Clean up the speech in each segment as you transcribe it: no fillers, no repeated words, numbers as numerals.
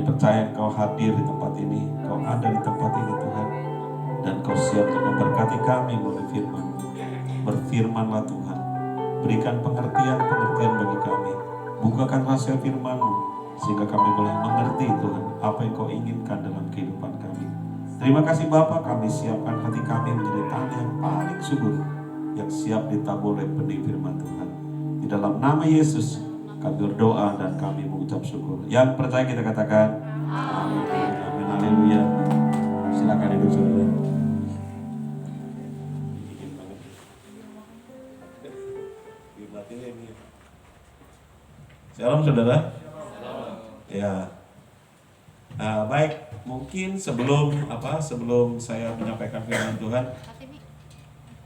Kami percaya Engkau hadir di tempat ini, Engkau ada di tempat ini Tuhan, dan Engkau siap untuk memberkati kami melalui firman. Berfirmanlah Tuhan, berikan pengertian-pengertian bagi kami, bukakan rahasia firman-Mu, sehingga kami boleh mengerti Tuhan apa yang Kau inginkan dalam kehidupan kami. Terima kasih Bapa, kami siapkan hati kami menjadi tanah yang paling subur, yang siap ditabur oleh benih firman Tuhan. Di dalam nama Yesus kami berdoa dan kami mengucap syukur. Yang percaya kita katakan amin. Amin. Haleluya. Silakan duduk saudara. Shalom saudara. Ya. Baik, mungkin sebelum saya menyampaikan firman Tuhan,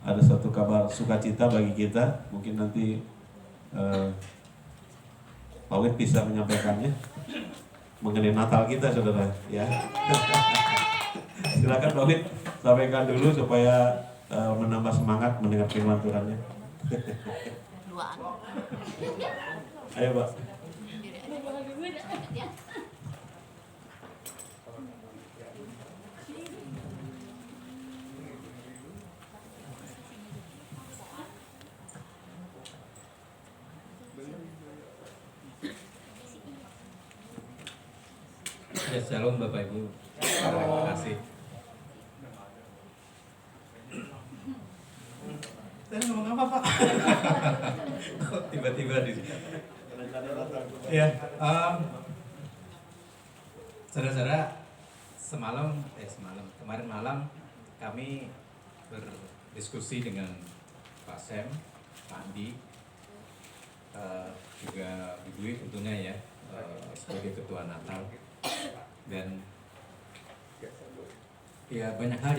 ada satu kabar sukacita bagi kita. Mungkin nanti Pak Wid bisa menyampaikannya mengenai Natal kita saudara ya. Silakan Pak Wid sampaikan dulu supaya menambah semangat mendengar firman Tuhannya. Ayo Pak. Ya, shalom Bapak Ibu. Terima kasih. Saya ngomong apa Pak? Tiba-tiba di sini. Ya, saudara-saudara, kemarin malam kami berdiskusi dengan Pak Sem, Pak Andi, juga Ibu Dwi tentunya ya, sebagai ketua Natal. Dan ya banyak hal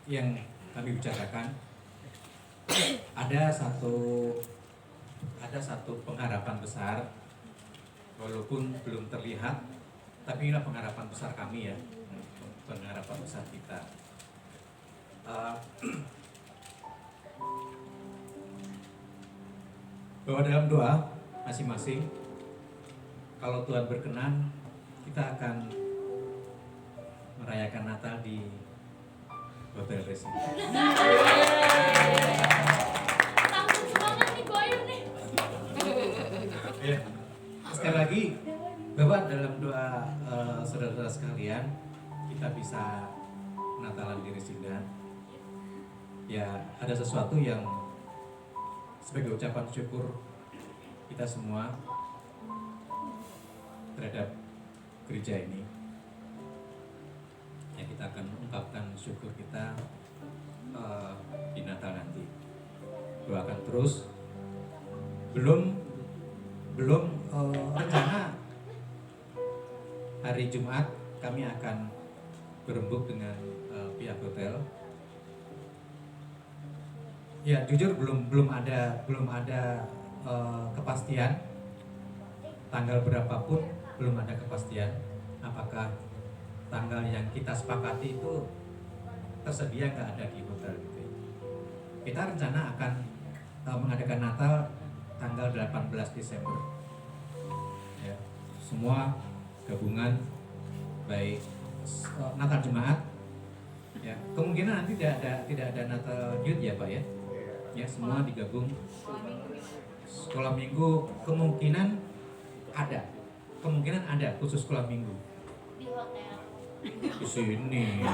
yang kami bicarakan. Ada satu pengharapan besar, walaupun belum terlihat, tapi inilah pengharapan besar kami ya, pengharapan besar kita. Bahwa dalam doa masing-masing, kalau Tuhan berkenan, kita akan merayakan Natal di Hotel Resi. Ya. Sekali lagi, Bapak dalam doa saudara-saudara sekalian, kita bisa Natalan di Resindan. Ya, ada sesuatu yang sebagai ucapan syukur kita semua terhadap gereja ini. Ya, kita akan mengungkapkan syukur kita di Natal nanti. Doakan terus. Belum rencana hari Jumat kami akan berembuk dengan pihak hotel. Ya, jujur belum ada kepastian tanggal berapapun, belum ada kepastian apakah tanggal yang kita sepakati itu tersedia nggak ada di hotel gitu. Kita rencana akan mengadakan Natal tanggal 18 Desember. Ya, semua gabungan baik Natal Jemaat. Ya, kemungkinan nanti tidak ada Natal Youth ya Pak ya. Ya, semua digabung. Sekolah minggu kemungkinan ada khusus sekolah minggu di hotel di sini.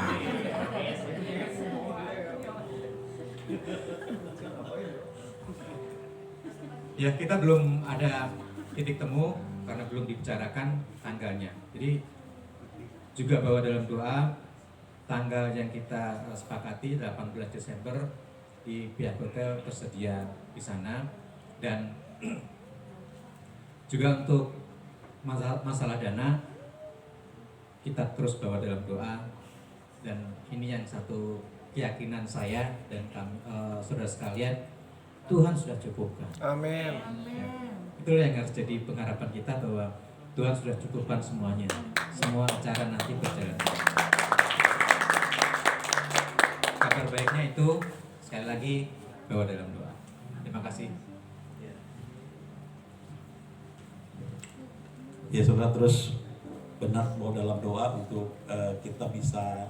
Ya, kita belum ada titik temu karena belum dibicarakan tanggalnya. Jadi juga bahwa dalam doa tanggal yang kita sepakati 18 Desember di pihak hotel tersedia di sana. Dan juga untuk masalah dana kita terus bawa dalam doa, dan ini yang satu keyakinan saya dan saudara sekalian, Tuhan sudah cukupkan. Amin. Ya, itulah yang harus jadi pengharapan kita, bahwa Tuhan sudah cukupkan semuanya, semua acara nanti berjalan. Kabar baiknya itu sekali lagi bawa dalam doa. Terima kasih. Ya saudara, terus benar bahwa dalam doa untuk kita bisa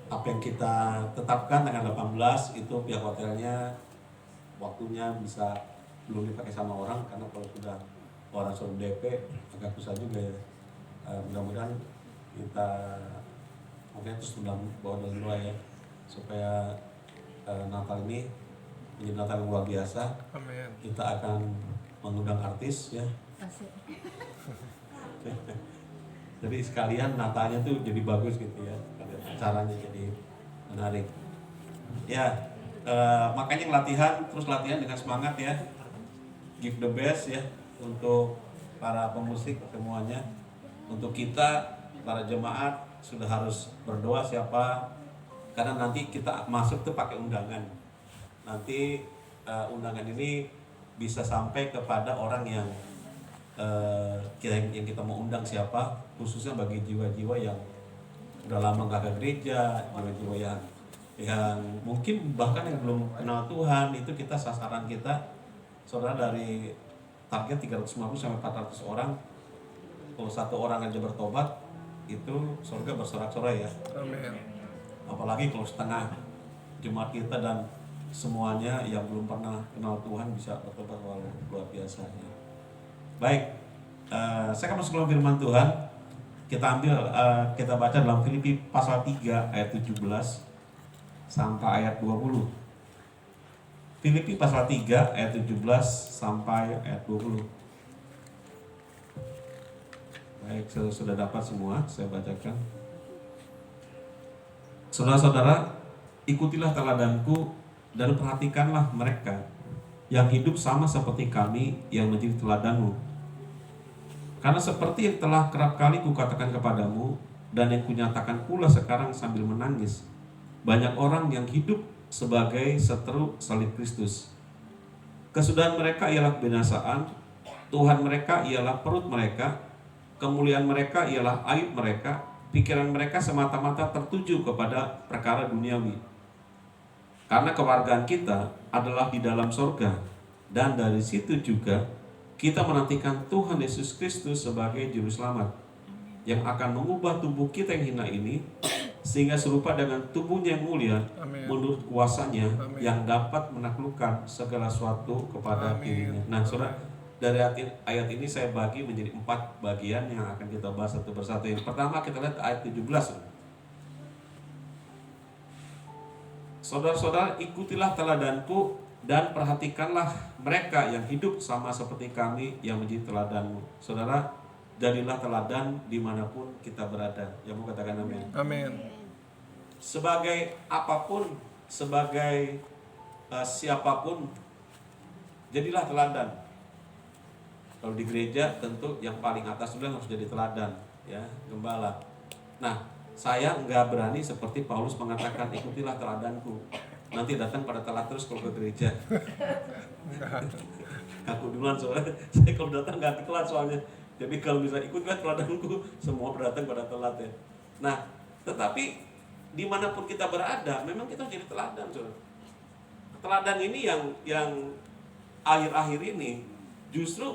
apa yang kita tetapkan tanggal 18 itu pihak hotelnya waktunya bisa belum dipakai sama orang, karena kalau sudah orang suruh DP agak susah juga ya. Mudah-mudahan kita mungkin terus bawa dalam doa ya, supaya Natal ini menjadi Natal yang luar biasa. Amin. Kita akan mengundang artis ya. Jadi sekalian Natalnya tuh jadi bagus gitu ya, acaranya jadi menarik. Ya, makanya terus latihan dengan semangat ya. Give the best ya untuk para pemusik semuanya. Untuk kita para jemaat sudah harus berdoa siapa, karena nanti kita masuk tuh pakai undangan. Nanti undangan ini bisa sampai kepada orang yang kita mau undang siapa, khususnya bagi jiwa-jiwa yang udah lama nggak ke gereja, jiwa-jiwa yang mungkin bahkan yang belum kenal Tuhan. Itu kita sasaran kita, saudara, dari target 350 sampai 400 orang. Kalau satu orang aja bertobat, itu surga bersorak-sorai ya. Amin. Apalagi kalau setengah jemaat kita dan semuanya yang belum pernah kenal Tuhan bisa bertobat, luar biasa ya. Baik, saya akan masuk dalam firman Tuhan. Kita baca dalam Filipi pasal 3 ayat 17 sampai ayat 20. Filipi pasal 3 ayat 17 sampai ayat 20. Baik, sudah dapat semua, saya bacakan. Saudara-saudara, ikutilah teladanku dan perhatikanlah mereka yang hidup sama seperti kami yang menjadi teladanmu. Karena seperti yang telah kerap kali kukatakan kepadamu dan yang kunyatakan pula sekarang sambil menangis, banyak orang yang hidup sebagai seteru salib Kristus. Kesudahan mereka ialah kebinasaan, Tuhan mereka ialah perut mereka, kemuliaan mereka ialah aib mereka, pikiran mereka semata-mata tertuju kepada perkara duniawi. Karena kewargaan kita adalah di dalam sorga, dan dari situ juga kita menantikan Tuhan Yesus Kristus sebagai Juru Selamat, yang akan mengubah tubuh kita yang hina ini sehingga serupa dengan tubuhnya yang mulia. Amin. Menurut kuasanya. Amin. Yang dapat menaklukkan segala sesuatu kepada Amin. dirinya. Nah, saudara, dari ayat ini saya bagi menjadi 4 bagian yang akan kita bahas satu persatu. Yang pertama kita lihat ayat 17. Saudara-saudara, ikutilah teladanku dan perhatikanlah mereka yang hidup sama seperti kami yang menjadi teladanmu. Saudara, jadilah teladan dimanapun kita berada. Yang mau katakan amin. Amin. Sebagai apapun, sebagai siapapun, jadilah teladan. Kalau di gereja tentu yang paling atas dulu harus jadi teladan, ya, gembala. Nah, saya nggak berani seperti Paulus mengatakan ikutilah teladanku. Nanti datang pada telat terus kalau ke gereja. Aku duluan soalnya, saya kalau datang nggak telat soalnya. Jadi kalau misalnya ikutlah teladanku, semua datang pada telat ya. Nah, tetapi dimanapun kita berada, memang kita jadi teladan, saudara. Teladan ini yang akhir-akhir ini justru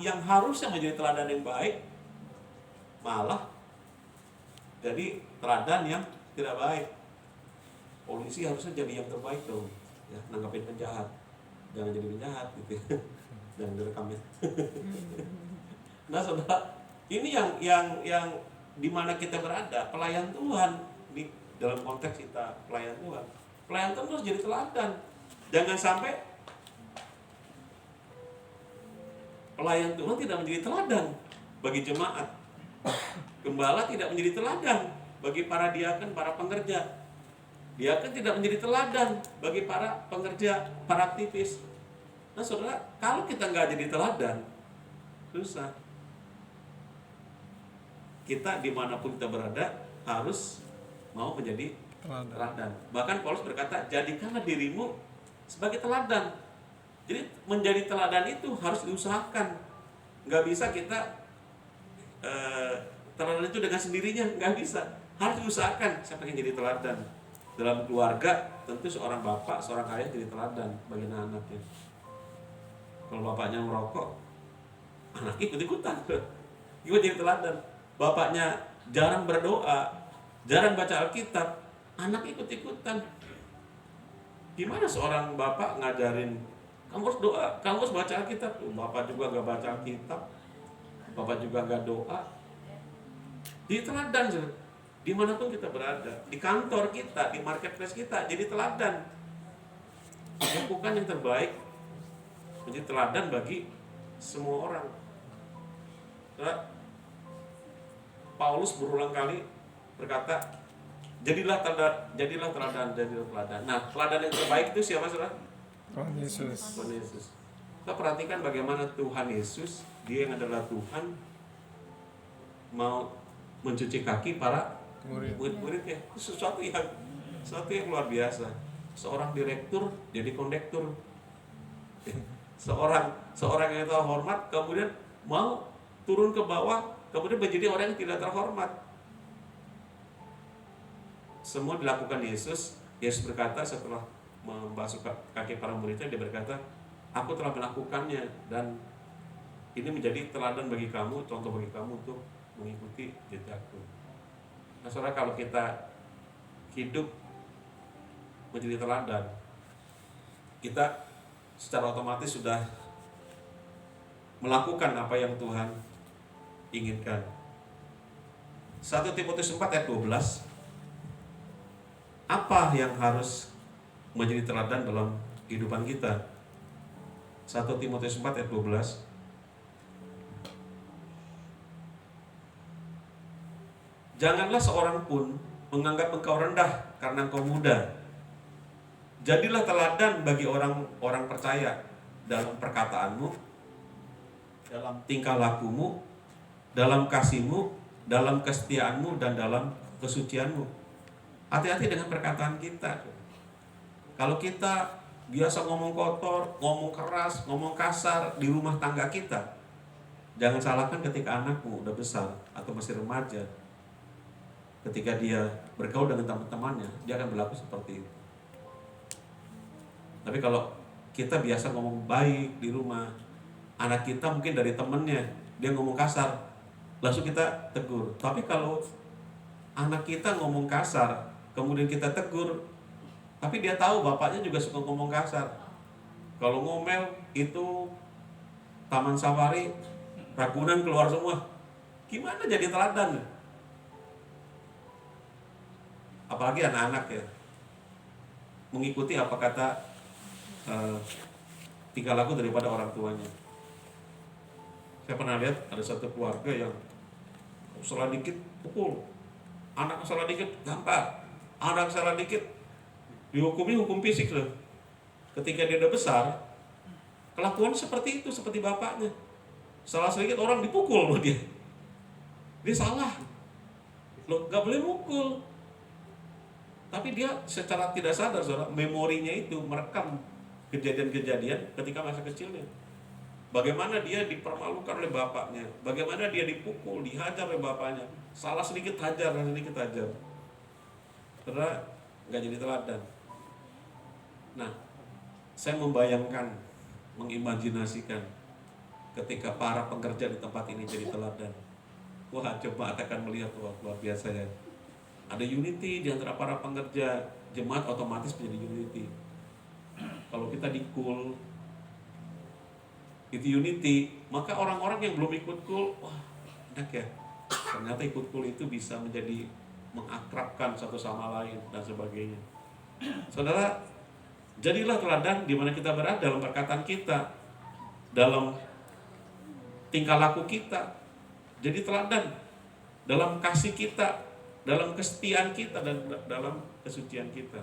yang harusnya menjadi teladan yang baik, malah jadi teladan yang tidak baik. Polisi harusnya jadi yang terbaik dong, ya, nanggapin penjahat, jangan jadi penjahat gitu, jangan direkam ya. Nah, saudara, ini yang di mana kita berada, pelayan Tuhan di dalam konteks kita pelayan Tuhan. Pelayan Tuhan harus jadi teladan. Jangan sampai pelayan Tuhan tidak menjadi teladan bagi jemaat. Gembala tidak menjadi teladan bagi para diaken, para pengerja. Diaken tidak menjadi teladan bagi para pengerja, para aktivis. Nah, saudara, kalau kita nggak jadi teladan, susah. Kita dimanapun kita berada harus mau menjadi teladan. Bahkan Paulus berkata, jadikanlah dirimu sebagai teladan. Jadi menjadi teladan itu harus diusahakan. Nggak bisa kita teladan itu dengan sendirinya, nggak bisa. Harus diusahakan. Siapa yang jadi teladan? Dalam keluarga tentu seorang bapak, seorang ayah jadi teladan bagi anak-anaknya. Kalau bapaknya merokok, anaknya ikut-ikutan. Gimana jadi teladan? bapaknya jarang berdoa, jarang baca Alkitab, anak ikut-ikutan. Gimana seorang bapak ngajarin, kamu harus doa, kamu harus baca Alkitab. Bapak juga gak baca Alkitab, bapak juga gak doa. Jadi teladan, dimanapun kita berada, di kantor kita, di marketplace kita, jadi teladan. Lakukan yang terbaik, menjadi teladan bagi semua orang. Nah, Paulus berulang kali berkata, jadilah teladan. Nah, teladan yang terbaik itu siapa, saudara? Tuhan Yesus. Tuhan Yesus. Kita perhatikan bagaimana Tuhan Yesus, dia yang adalah Tuhan, mau mencuci kaki para murid-muridnya. Itu sesuatu yang luar biasa. Seorang direktur jadi kondektur. Seorang yang terhormat kemudian mau turun ke bawah, kemudian menjadi orang yang tidak terhormat. Semua dilakukan Yesus. Yesus berkata setelah membasuh kaki para muridnya, dia berkata, aku telah melakukannya dan ini menjadi teladan bagi kamu, contoh bagi kamu untuk mengikuti jejakku. Nah, saudara, kalau kita hidup menjadi teladan, kita secara otomatis sudah melakukan apa yang Tuhan inginkan. 1 Timotius 4 ayat 12. Apa yang harus menjadi teladan dalam kehidupan kita? 1 Timotius 4 ayat 12. Janganlah seorang pun menganggap engkau rendah karena engkau muda. Jadilah teladan bagi orang-orang percaya dalam perkataanmu, dalam tingkah lakumu, dalam kasihmu, dalam kesetiaanmu, dan dalam kesucianmu. Hati-hati dengan perkataan kita. Kalau kita biasa ngomong kotor, ngomong keras, ngomong kasar di rumah tangga kita, jangan salahkan ketika anakmu udah besar atau masih remaja. Ketika dia bergaul dengan teman-temannya, dia akan berlaku seperti itu. Tapi kalau kita biasa ngomong baik di rumah, anak kita mungkin dari temennya, dia ngomong kasar, langsung kita tegur. Tapi kalau anak kita ngomong kasar, kemudian kita tegur, tapi dia tahu bapaknya juga suka ngomong kasar. Kalau ngomel itu Taman Safari, Ragunan keluar semua. Gimana jadi teladan? Apalagi anak-anak ya, mengikuti apa kata tingkah laku daripada orang tuanya. Saya pernah lihat ada satu keluarga yang salah dikit pukul, anak salah dikit gampar, anak salah dikit dihukumi hukum fisik loh. Ketika dia udah besar, kelakuan seperti itu, seperti bapaknya. Salah sedikit orang dipukul loh dia. Dia salah. Loh, gak boleh mukul. Tapi dia secara tidak sadar, saudara, memorinya itu merekam kejadian-kejadian ketika masa kecilnya. Bagaimana dia dipermalukan oleh bapaknya, bagaimana dia dipukul, dihajar oleh bapaknya. Salah sedikit hajar, sedikit hajar. Saudara, gak jadi teladan. Nah, saya membayangkan, mengimajinasikan ketika para pekerja di tempat ini jadi teladan. Wah, jemaat akan melihat, wah, luar biasa ya. Ada unity di antara para pekerja, jemaat otomatis menjadi unity. Kalau kita di-cool, itu unity, maka orang-orang yang belum ikut cool, wah, enak ya. Ternyata ikut cool itu bisa menjadi mengakrabkan satu sama lain dan sebagainya. Saudara, jadilah teladan di mana kita berada dalam perkataan kita, dalam tingkah laku kita. Jadi teladan dalam kasih kita, dalam kesetiaan kita, dan dalam kesucian kita.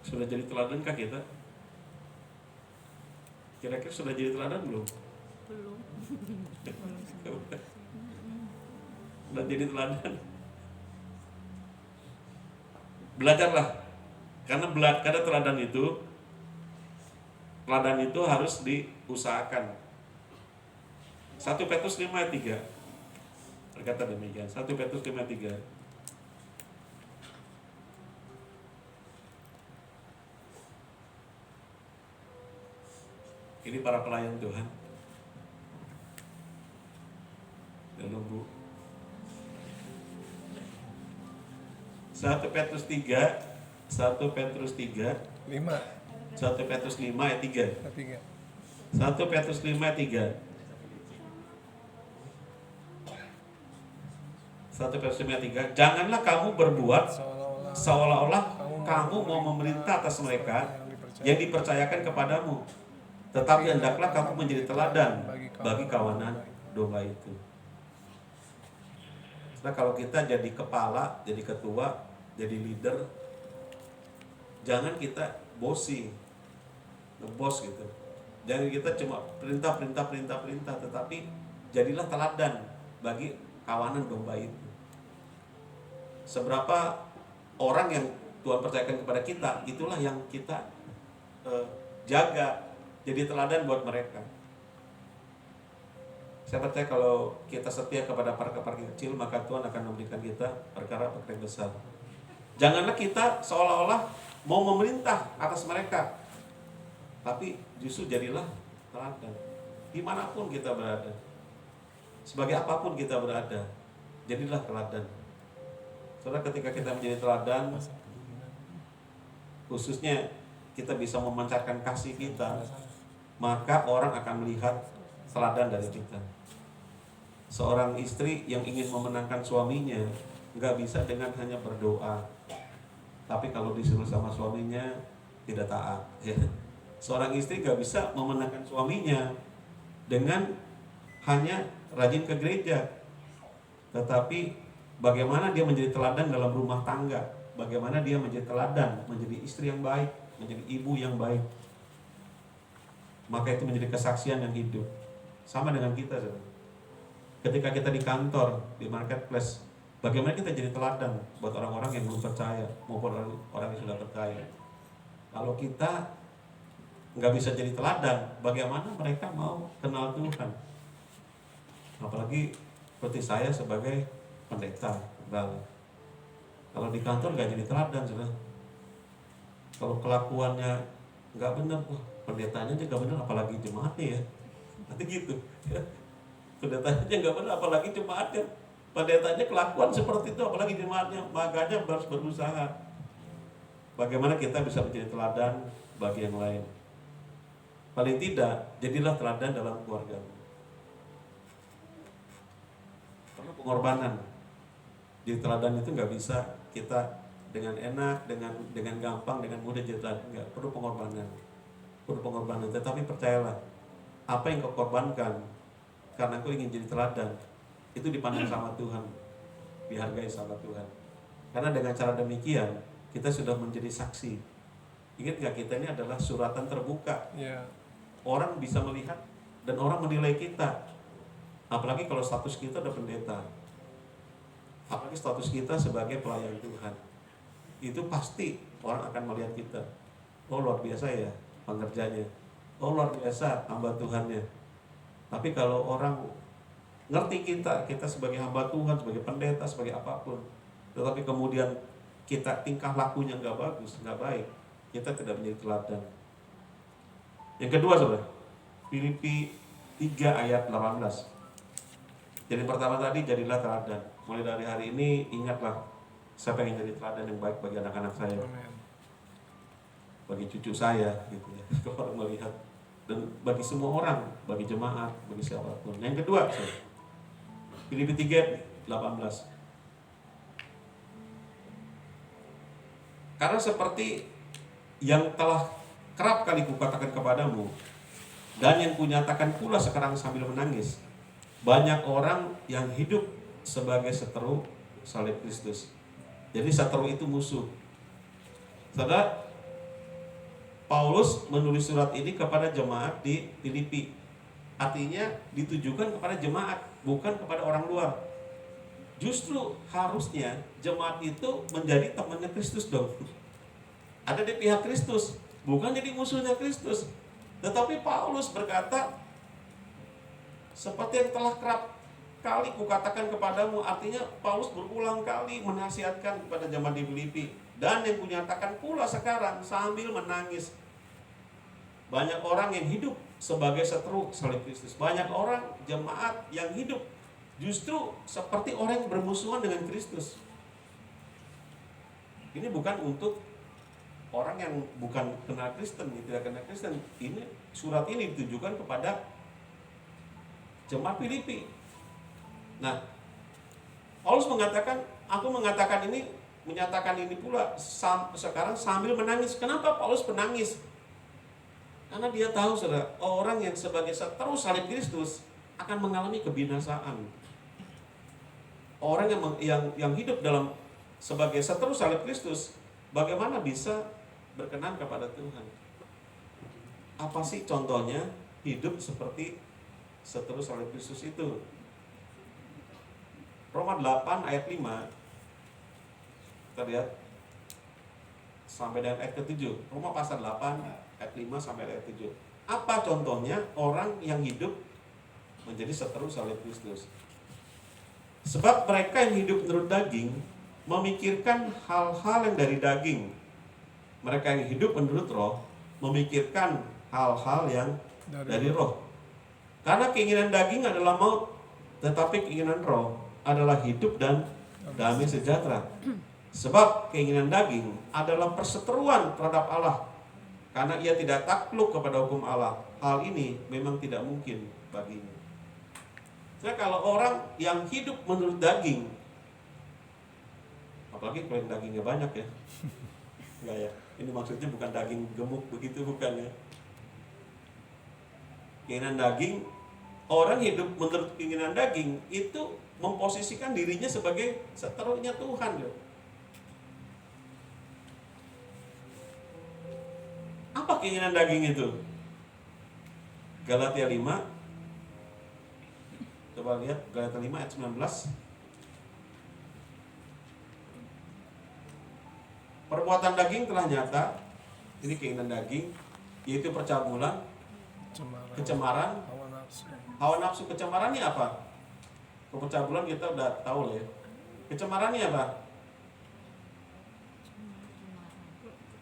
Sudah jadi teladankah kita? Kira-kira sudah jadi teladan belum? Belum. Sudah jadi teladan. Belajarlah. Karena teladan itu harus diusahakan. 1 Petrus 5 ayat 3 berkata demikian. 1 Petrus 5 ayat 3. Ini para pelayan Tuhan. Belum Bu. 1 Petrus 3 1 Petrus 3 5 1 Petrus 5 ayat 3. 1 Petrus 5 ayat 3. 1 Petrus 5 ayat 3. Janganlah kamu berbuat seolah-olah kamu mau memerintah atas mereka yang dipercayakan kepadamu, tetapi hendaklah kamu menjadi teladan bagi kawanan domba itu. Nah, kalau kita jadi kepala, jadi ketua, jadi leader, jangan kita bossy, ngebos gitu. Jangan kita cuma perintah, tetapi jadilah teladan bagi kawanan domba itu. Seberapa orang yang Tuhan percayakan kepada kita, itulah yang kita jaga, jadi teladan buat mereka. Saya percaya kalau kita setia kepada perkara kecil, maka Tuhan akan memberikan kita perkara-perkara yang besar. Janganlah kita seolah-olah mau memerintah atas mereka, tapi justru jadilah teladan. Dimanapun kita berada, sebagai apapun kita berada, jadilah teladan. Soalnya ketika kita menjadi teladan, khususnya kita bisa memancarkan kasih kita, maka orang akan melihat teladan dari kita. Seorang istri yang ingin memenangkan suaminya nggak bisa dengan hanya berdoa, tapi kalau disuruh sama suaminya tidak taat. Ya. Seorang istri nggak bisa memenangkan suaminya dengan hanya rajin ke gereja, tetapi bagaimana dia menjadi teladan dalam rumah tangga, bagaimana dia menjadi teladan, menjadi istri yang baik, menjadi ibu yang baik, maka itu menjadi kesaksian yang hidup. Sama dengan kita, saudara. Ketika kita di kantor, di marketplace, bagaimana kita jadi teladan buat orang-orang yang belum percaya maupun orang yang sudah percaya. Kalau kita nggak bisa jadi teladan, bagaimana mereka mau kenal Tuhan? Apalagi seperti saya sebagai pendeta. Kalau di kantor nggak jadi teladan, saudara. Kalau kelakuannya nggak benar, wah pendetanya aja nggak benar, apalagi jemaatnya ya. Nanti gitu. Ya. Pendetanya nggak benar, apalagi jemaatnya. Pendetanya kelakuan seperti itu, apalagi jemaatnya. Makanya harus berusaha. Bagaimana kita bisa menjadi teladan bagi yang lain. Paling tidak, jadilah teladan dalam keluarga. Perlu pengorbanan. Jadi teladan itu nggak bisa kita dengan enak, dengan gampang, dengan mudah jadi teladan. Nggak, perlu pengorbanan. Perlu pengorbanan. Tetapi percayalah, apa yang kau korbankan karena kau ingin jadi teladan, itu dipandang sama Tuhan, dihargai sama Tuhan. Karena dengan cara demikian kita sudah menjadi saksi. Ingat gak, kita ini adalah suratan terbuka. Orang bisa melihat dan orang menilai kita. Apalagi kalau status kita ada pendeta, apalagi status kita sebagai pelayan Tuhan, itu pasti orang akan melihat kita. Oh luar biasa ya pengerjanya, oh luar biasa hamba Tuhannya. Tapi kalau orang ngerti kita sebagai hamba Tuhan, sebagai pendeta, sebagai apapun, tetapi kemudian kita tingkah lakunya nggak bagus, nggak baik, kita tidak menjadi teladan. Yang kedua, saudara, Filipi 3 ayat 18. Jadi pertama tadi, jadilah teladan. Mulai dari hari ini ingatlah, saya pengen jadi teladan yang baik bagi anak-anak saya, bagi cucu saya, gitu ya. Kalau orang melihat, dan bagi semua orang, bagi jemaat, bagi siapapun. Yang kedua, Filipi 3 18. Karena seperti yang telah kerap kali kukatakan kepadamu, dan yang kunyatakan pula sekarang sambil menangis, banyak orang yang hidup sebagai seteru salib Kristus. Jadi seteru itu musuh. Saudara, Paulus menulis surat ini kepada jemaat di Filipi. Artinya ditujukan kepada jemaat, bukan kepada orang luar. Justru harusnya jemaat itu menjadi temannya Kristus dong. Ada di pihak Kristus, bukan jadi musuhnya Kristus. Tetapi Paulus berkata, seperti yang telah kerap kali kukatakan kepadamu. Artinya Paulus berulang kali menasihatkan kepada jemaat di Filipi. Dan yang kunyatakan pula sekarang sambil menangis. Banyak orang yang hidup sebagai seteru salib Kristus. Banyak orang jemaat yang hidup justru seperti orang yang bermusuhan dengan Kristus. Ini bukan untuk orang yang bukan kenal Kristen, tidak kenal Kristen. Ini surat ini ditujukan kepada jemaat Filipi. Nah, Paulus mengatakan, aku mengatakan ini, menyatakan ini pula sekarang sambil menangis. Kenapa Paulus menangis? Karena dia tahu, saudara, orang yang sebagai seteru salib Kristus akan mengalami kebinasaan. Orang yang hidup dalam sebagai seteru salib Kristus, bagaimana bisa berkenan kepada Tuhan? Apa sih contohnya hidup seperti seteru salib Kristus itu? Roma 8 ayat 5, kita lihat sampai dengan ayat ke-7. Roma pasal 8 ayat 5 sampai ayat 7. Apa contohnya orang yang hidup menjadi seteru salib Kristus? Sebab mereka yang hidup menurut daging memikirkan hal-hal yang dari daging. Mereka yang hidup menurut roh memikirkan hal-hal yang dari roh. Karena keinginan daging adalah maut, tetapi keinginan roh adalah hidup dan damai sejahtera. Sebab keinginan daging adalah perseteruan terhadap Allah, karena ia tidak takluk kepada hukum Allah. Hal ini memang tidak mungkin baginya. Nah, kalau orang yang hidup menurut daging, apalagi kalau dagingnya banyak ya, enggak ya, ini maksudnya bukan daging gemuk begitu, bukan ya. Keinginan daging, orang hidup menurut keinginan daging itu memposisikan dirinya sebagai seterunya Tuhan ya. Apa keinginan daging itu? Galatia 5. Coba lihat Galatia 5 ayat 19. Perbuatan daging telah nyata. Ini keinginan daging, yaitu percabulan, kecemaran, hawa nafsu. Kecemarannya apa? Percabulan kita udah tahu lah ya. Kecemarannya apa?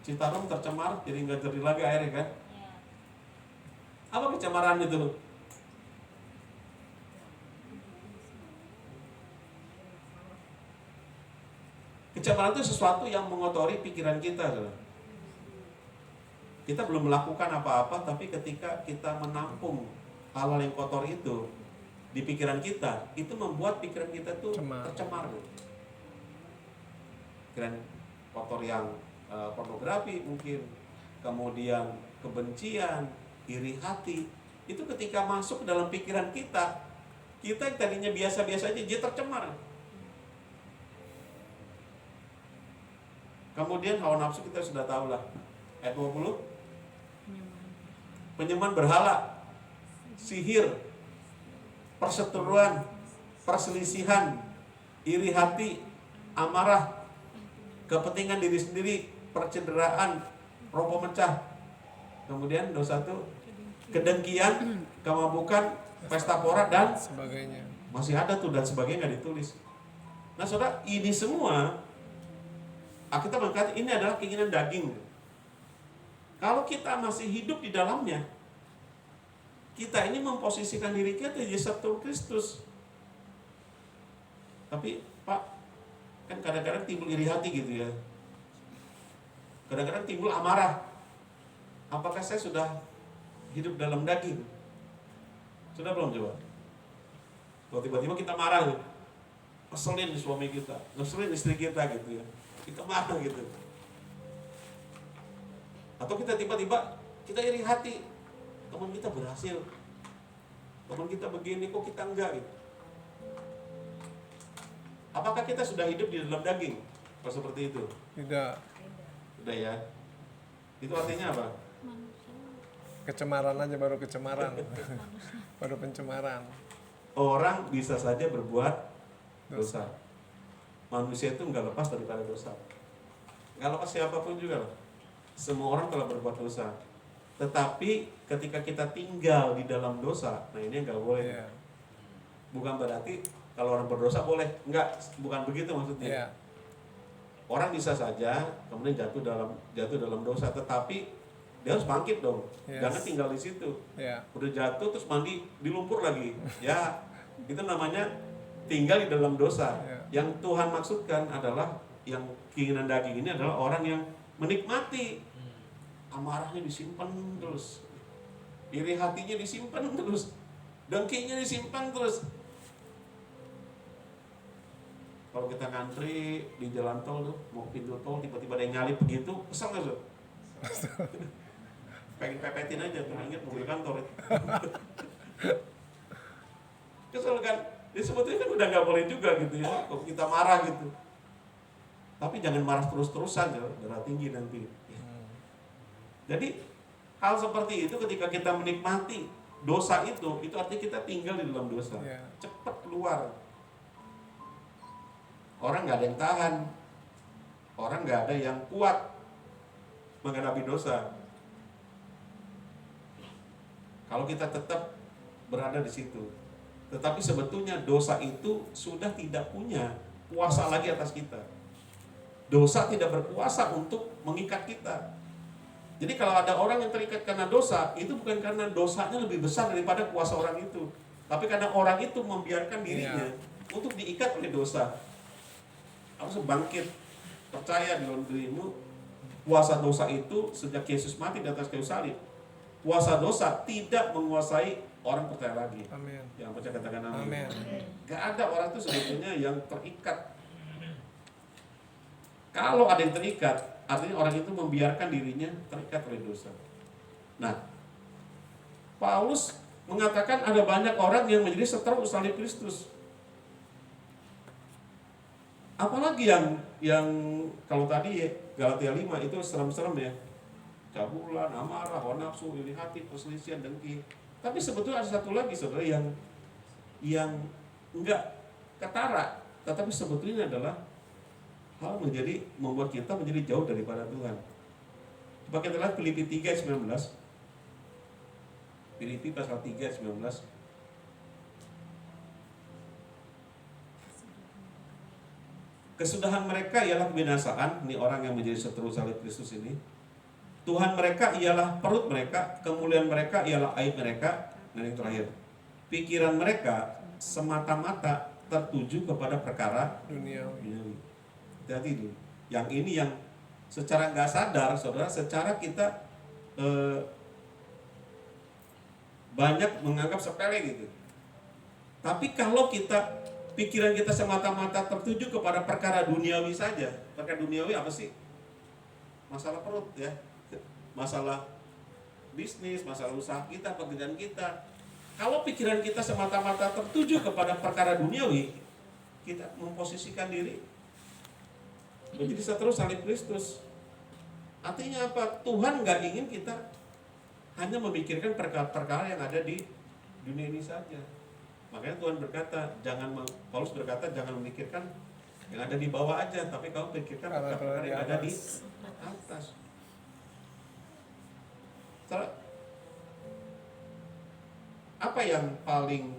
Citarum tercemar, jadi nggak jernih lagi airnya kan? Apa kecemaran itu? Kecemaran itu sesuatu yang mengotori pikiran kita, saudara. Kita belum melakukan apa-apa, tapi ketika kita menampung hal-hal yang kotor itu di pikiran kita, itu membuat pikiran kita tuh tercemar. Pikiran kotor yang pornografi mungkin, kemudian kebencian, iri hati, itu ketika masuk ke dalam pikiran kita yang tadinya biasa-biasa aja, dia tercemar. Kemudian hawa nafsu kita sudah tahu lah. Ayat 20, penyembahan berhala, sihir, perseteruan, perselisihan, iri hati, amarah, kepentingan diri sendiri, percederaan, roh pemecah. Kemudian dosa itu kedengkian, kemabukan, pesta pora dan sebagainya. Masih ada tuh dan sebagainya nggak ditulis. Nah, saudara, ini semua kita mengatakan ini adalah keinginan daging. Kalau kita masih hidup di dalamnya, kita ini memposisikan diri kita jadi seteru Kristus. Tapi Pak, kan kadang-kadang timbul iri hati gitu ya. Kadang-kadang timbul amarah. Apakah saya sudah hidup dalam daging? Sudah belum coba? Kalau tiba-tiba kita marah gitu, ngeselin suami kita, ngeselin istri kita gitu ya, kita marah gitu. Atau kita tiba-tiba kita iri hati, teman kita berhasil, teman kita begini, kok kita enggak gitu. Apakah kita sudah hidup di dalam daging? Apa seperti itu? Tidak. Sudah ya. Itu artinya apa? Kecemaran aja, baru kecemaran. Baru pencemaran. Orang bisa saja berbuat dosa. Manusia itu enggak lepas daripada dosa. Enggak lepas siapapun juga lah. Semua orang telah berbuat dosa. Tetapi ketika kita tinggal di dalam dosa, nah ini enggak boleh. Yeah. Bukan berarti kalau orang berdosa boleh. Enggak, bukan begitu maksudnya. Yeah. Orang bisa saja kemudian jatuh dalam dosa, tetapi dia harus bangkit dong. Yes. Jangan tinggal di situ. Yeah. Udah jatuh terus mandi di lumpur lagi. Ya, itu namanya tinggal di dalam dosa. Ya. Yang Tuhan maksudkan adalah yang keinginan daging ini adalah orang yang menikmati, amarahnya disimpan terus, iri hatinya disimpan terus, dengkinya disimpan terus. Kalau kita ngantri di jalan tol tuh, mau pintu tol, tiba-tiba ada yang nyalip begitu, kesel nggak tuh? Pengen pepetin aja tuh, ingat mobil kantor itu. Kesel kan? Jadi sebetulnya kan udah nggak boleh juga gitu ya, kalau kita marah gitu. Tapi jangan marah terus-terusan ya, darah tinggi nanti. Jadi hal seperti itu ketika kita menikmati dosa itu artinya kita tinggal di dalam dosa. Ya. Cepat keluar. Orang nggak ada yang tahan, orang nggak ada yang kuat menghadapi dosa. Kalau kita tetap berada di situ, tetapi sebetulnya dosa itu sudah tidak punya kuasa lagi atas kita. Dosa tidak berkuasa untuk mengikat kita. Jadi kalau ada orang yang terikat karena dosa, itu bukan karena dosanya lebih besar daripada kuasa orang itu, tapi karena orang itu membiarkan dirinya untuk diikat oleh dosa. Harus bangkit, percaya di dalam dirimu, kuasa dosa itu sejak Yesus mati di atas kayu salib, kuasa dosa tidak menguasai orang percaya lagi. Amin. Yang percaya katakan amin. Amin. Gak ada orang itu sebetulnya yang terikat. Kalau ada yang terikat, artinya orang itu membiarkan dirinya terikat oleh dosa. Nah, Paulus mengatakan ada banyak orang yang menjadi seteru salib Kristus. Apalagi yang kalau tadi ya, Galatia 5 itu serem-serem ya. Cabulan, amarah, hawa nafsu, iri hati, perselisihan, dengki. Tapi sebetulnya ada satu lagi saudara yang enggak ketara, tetapi sebetulnya adalah hal membuat kita menjadi jauh daripada Tuhan. Coba kita lihat Filipi 3:19. Filipi pasal 3:19. Kesudahan mereka ialah kebinasaan, ini orang yang menjadi seteru salib Kristus ini. Tuhan mereka ialah perut mereka, kemuliaan mereka ialah aib mereka, dan yang terakhir, pikiran mereka semata-mata tertuju kepada perkara duniawi. Hati-hati dulu. Yang ini yang secara nggak sadar, saudara, secara kita banyak menganggap sepele gitu. Tapi kalau pikiran kita semata-mata tertuju kepada perkara duniawi saja. Perkara duniawi apa sih? Masalah perut ya, masalah bisnis, masalah usaha kita, pekerjaan kita. Kalau pikiran kita semata-mata tertuju kepada perkara duniawi, kita memposisikan diri menjadi seteru salib Kristus. Artinya apa? Tuhan nggak ingin kita hanya memikirkan perkara-perkara yang ada di dunia ini saja. Makanya Tuhan berkata, Paulus berkata, jangan memikirkan yang ada di bawah aja, tapi kamu pikirkan perkara yang ada di atas. Apa yang paling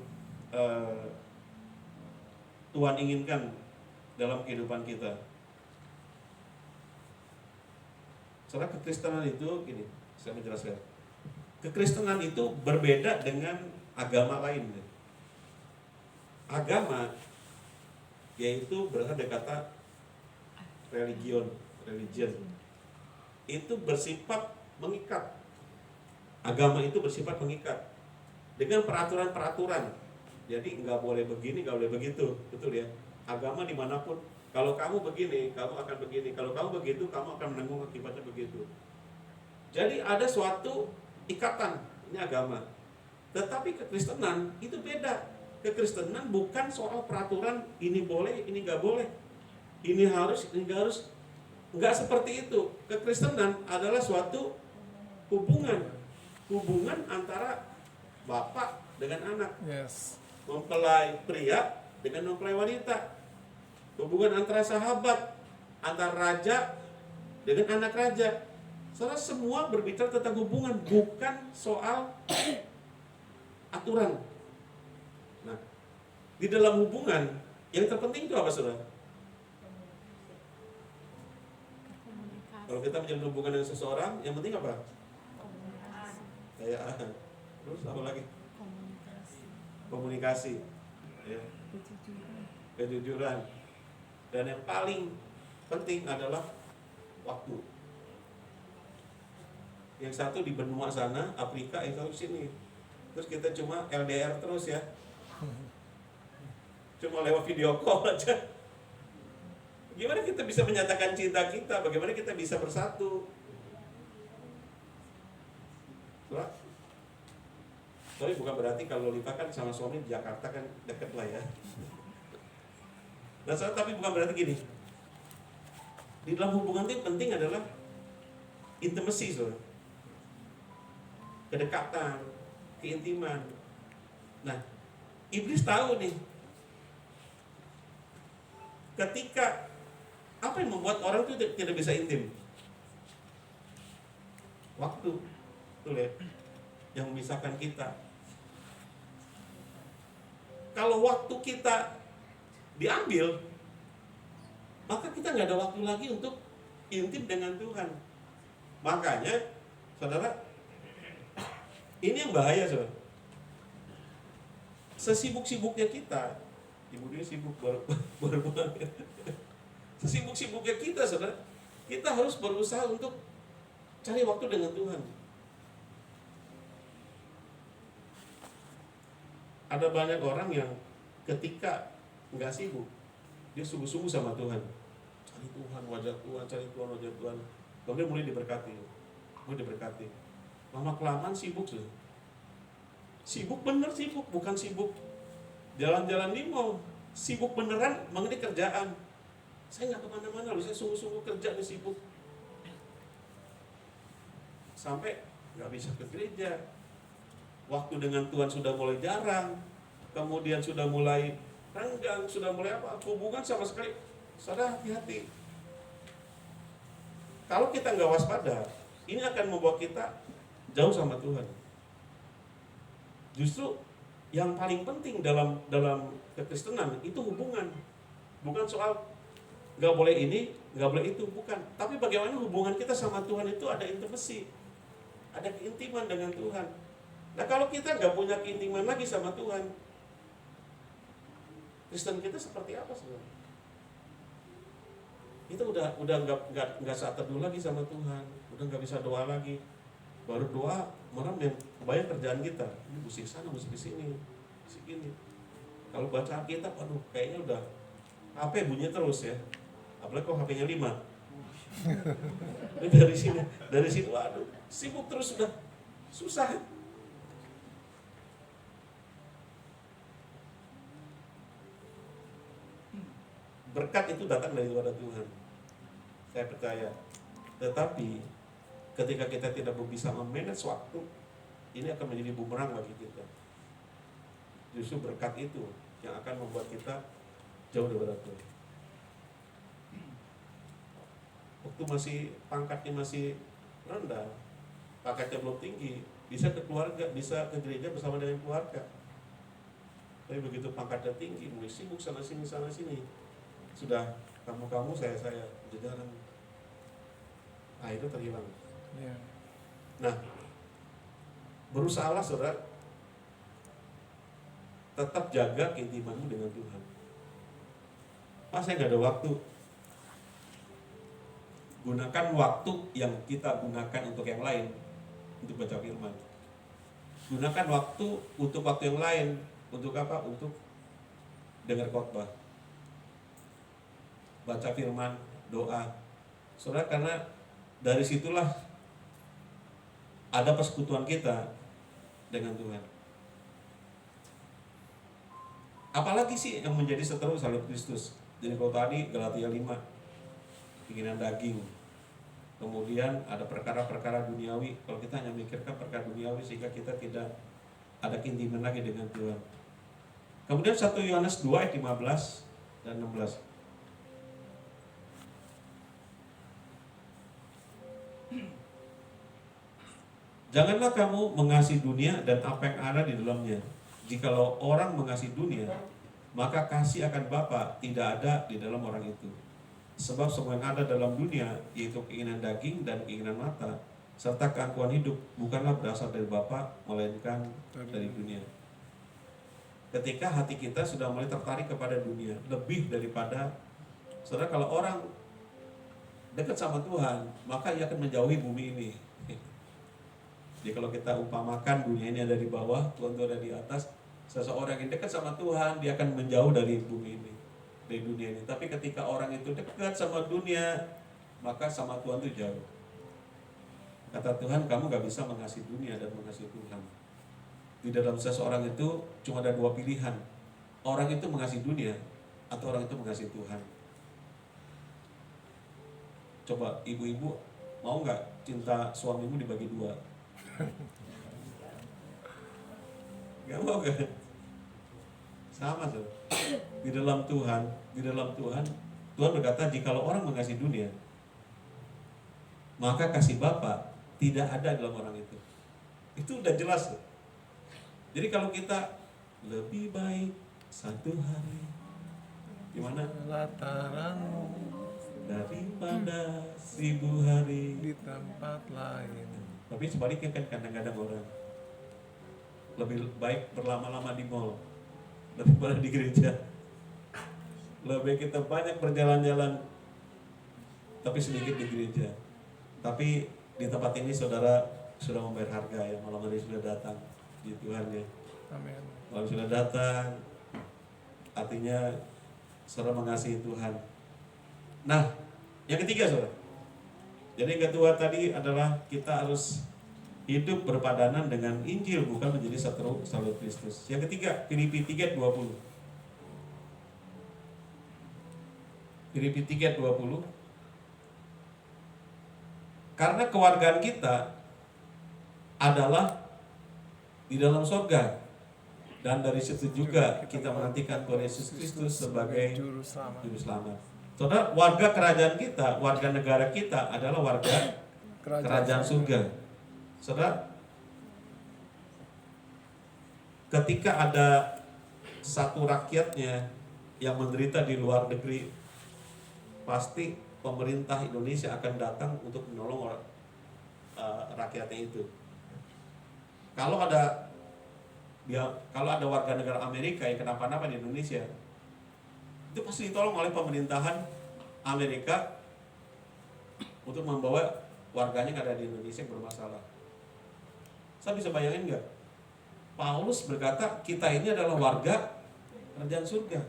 Tuhan inginkan dalam kehidupan kita? Soalnya kekristenan itu, gini, saya menjelaskan. Kekristenan itu berbeda dengan agama lain. Agama yaitu berasal dari kata religion itu bersifat mengikat. Agama itu bersifat mengikat dengan peraturan-peraturan. Jadi nggak boleh begini, nggak boleh begitu, betul ya? Agama dimanapun, kalau kamu begini, kamu akan begini. Kalau kamu begitu, kamu akan menanggung akibatnya begitu. Jadi ada suatu ikatan, ini agama. Tetapi kekristenan itu beda. Kekristenan bukan soal peraturan ini boleh, ini nggak boleh, ini harus, ini nggak harus. Nggak seperti itu. Kekristenan adalah suatu hubungan antara bapak dengan anak, mempelai pria dengan mempelai wanita, hubungan antara sahabat, antara raja dengan anak raja. Soalnya semua berbicara tentang hubungan, bukan soal aturan. Nah, di dalam hubungan yang terpenting itu apa, saudara? Kalau kita menjalin hubungan dengan seseorang, yang penting apa? Terus apa lagi? Komunikasi. Ya. kejujuran. Dan yang paling penting adalah waktu. Yang satu di benua sana, Afrika, yang satu sini. Terus kita cuma LDR terus ya. Cuma lewat video call aja. Gimana kita bisa menyatakan cinta kita? Bagaimana kita bisa bersatu? Tapi bukan berarti kalau Liva kan sama suami di Jakarta kan deket lah ya. Nah, tapi bukan berarti gini. Di dalam hubungan itu penting adalah intimacy, kedekatan, keintiman. Nah, iblis tahu nih, ketika apa yang membuat orang itu tidak bisa intim? Waktu, tuh lihat, yang memisahkan kita. Kalau waktu kita diambil, maka kita nggak ada waktu lagi untuk intim dengan Tuhan. Makanya, saudara, ini yang bahaya, saudara. Sesibuk-sibuknya kita, ibu dia sibuk baru sesibuk-sibuknya kita, saudara, kita harus berusaha untuk cari waktu dengan Tuhan. Ada banyak orang yang ketika nggak sibuk, dia sungguh-sungguh sama Tuhan. Cari Tuhan, wajah Tuhan, cari Tuhan, wajah Tuhan. Kemudian mulai diberkati. Lama-kelamaan sibuk sudah. Sibuk bener sibuk, bukan sibuk jalan-jalan di mall. Sibuk beneran mengenai kerjaan. Saya nggak kemana-mana loh, saya sungguh-sungguh kerja nih, sibuk. Sampai nggak bisa ke gereja. Waktu dengan Tuhan sudah mulai jarang, kemudian sudah mulai renggang, sudah mulai apa? Hubungan sama sekali. Saudara, hati-hati. Kalau kita nggak waspada, ini akan membawa kita jauh sama Tuhan. Justru yang paling penting dalam kekristenan itu hubungan, bukan soal nggak boleh ini, nggak boleh itu, bukan. Tapi bagaimana hubungan kita sama Tuhan itu ada intimasi, ada keintiman dengan Tuhan. Nah, kalau kita nggak punya keintiman lagi sama Tuhan, Kristen kita seperti apa sebenarnya? Kita udah nggak saat teduh lagi sama Tuhan, udah nggak bisa doa lagi. Baru doa merem yang kebayang kerjaan kita, ini musik sana, musik sini, musik ini. Kalau baca Alkitab, aduh kayaknya udah HP bunyi terus ya. Apalagi kok HP-nya 5. dari sini, waduh, sibuk terus sudah susah. Berkat itu datang daripada Tuhan, saya percaya. Tetapi ketika kita tidak bisa memanage waktu, ini akan menjadi bumerang bagi kita. Justru berkat itu yang akan membuat kita jauh daripada Tuhan. Waktu pangkatnya masih rendah, pangkatnya belum tinggi, bisa ke keluarga, bisa ke gereja bersama dengan keluarga. Tapi begitu pangkatnya tinggi, mulai sibuk sana sini, sudah kamu saya jajaran. Nah, itu terhilang. Ya. Nah, berusahalah saudara tetap jaga keintimanmu dengan Tuhan. Saya nggak ada waktu. Gunakan waktu yang kita gunakan untuk yang lain, untuk baca firman. Gunakan waktu untuk waktu yang lain, untuk apa? Untuk dengar khotbah, baca firman, doa. Saudara, karena dari situlah ada persekutuan kita dengan Tuhan. Apalagi sih yang menjadi seteru salib Kristus? Jadi kalau tadi Galatia 5, keinginan daging. Kemudian ada perkara-perkara duniawi. Kalau kita hanya memikirkan perkara duniawi sehingga kita tidak ada keintiman lagi dengan Tuhan. Kemudian 1 Yohanes 2 ayat 15 dan 16. Janganlah kamu mengasihi dunia dan apa yang ada di dalamnya. Jikalau orang mengasihi dunia, maka kasih akan Bapa tidak ada di dalam orang itu. Sebab semua yang ada dalam dunia, yaitu keinginan daging dan keinginan mata, serta keangkuhan hidup, bukanlah berasal dari Bapa, melainkan dari dunia. ketika hati kita sudah mulai tertarik kepada dunia lebih daripada, saudara, kalau orang dekat sama Tuhan maka ia akan menjauhi bumi ini. Jadi kalau kita umpamakan dunia ini ada di bawah, Tuhan itu ada di atas, seseorang yang dekat sama Tuhan dia akan menjauh dari bumi ini, dari dunia ini. Tapi ketika orang itu dekat sama dunia, maka sama Tuhan itu jauh. Kata Tuhan, kamu gak bisa mengasihi dunia dan mengasihi Tuhan. Di dalam seseorang itu cuma ada dua pilihan. Orang itu mengasihi dunia atau orang itu mengasihi Tuhan. Coba ibu-ibu mau gak cinta suamimu dibagi dua? Gak mau kan? Sama saudara. Di dalam Tuhan, Tuhan berkata, jikalau orang mengasihi dunia, maka kasih Bapa tidak ada dalam orang itu. Itu udah jelas. Jadi kalau kita lebih baik satu hari, gimana? Lataranmu Daripada 1000 hari di tempat lain. Tapi sebaliknya kan kadang-kadang orang lebih baik berlama-lama di mall daripada di gereja. Lebih kita banyak berjalan-jalan tapi sedikit di gereja. Tapi di tempat ini saudara sudah membayar harga ya, malam hari sudah datang di Tuhan ya. Amin. Kalau sudah datang artinya saudara mengasihi Tuhan. Nah, yang ketiga saudara. Jadi yang kedua tadi adalah kita harus hidup berpadanan dengan Injil, bukan menjadi selalu Kristus. Yang ketiga, Filipi 3:20. Filipi 3:20. Karena kewargaan kita adalah di dalam sorga, dan dari situ juga kita menantikan Tuhan Yesus Kristus sebagai juru selamat. Saudara, warga kerajaan kita, warga negara kita adalah warga kerajaan surga. Saudara, ketika ada satu rakyatnya yang menderita di luar negeri, pasti pemerintah Indonesia akan datang untuk menolong rakyatnya itu. Kalau ada warga negara Amerika yang kenapa-napa di Indonesia, itu pasti ditolong oleh pemerintahan Amerika untuk membawa warganya yang ada di Indonesia yang bermasalah. Saya bisa bayangin nggak? Paulus berkata kita ini adalah warga kerajaan surga.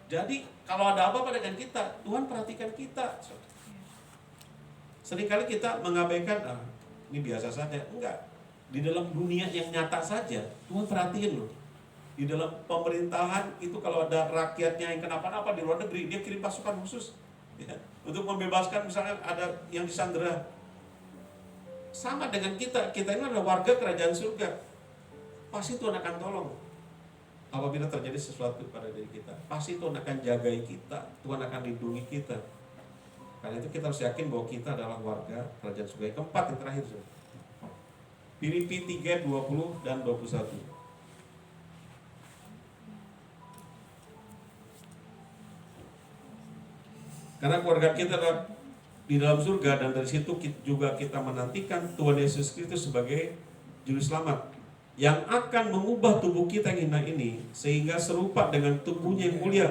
Jadi kalau ada apa-apa dengan kita, Tuhan perhatikan kita. Seringkali kita mengabaikan, ini biasa saja. Enggak. Di dalam dunia yang nyata saja, Tuhan perhatiin loh. Di dalam pemerintahan itu kalau ada rakyatnya yang kenapa-napa di luar negeri, dia kirim pasukan khusus ya, untuk membebaskan, misalnya ada yang disandera. Sama dengan kita ini adalah warga kerajaan surga. Pasti Tuhan akan tolong. Apabila terjadi sesuatu pada diri kita, pasti Tuhan akan jagai kita, Tuhan akan lindungi kita. Karena itu kita harus yakin bahwa kita adalah warga kerajaan surga. Yang keempat, yang terakhir, Filipi 3:20 dan 21. Karena keluarga kita adalah di dalam surga, dan dari situ juga kita menantikan Tuhan Yesus Kristus sebagai juru selamat yang akan mengubah tubuh kita yang hina ini sehingga serupa dengan tubuhnya yang mulia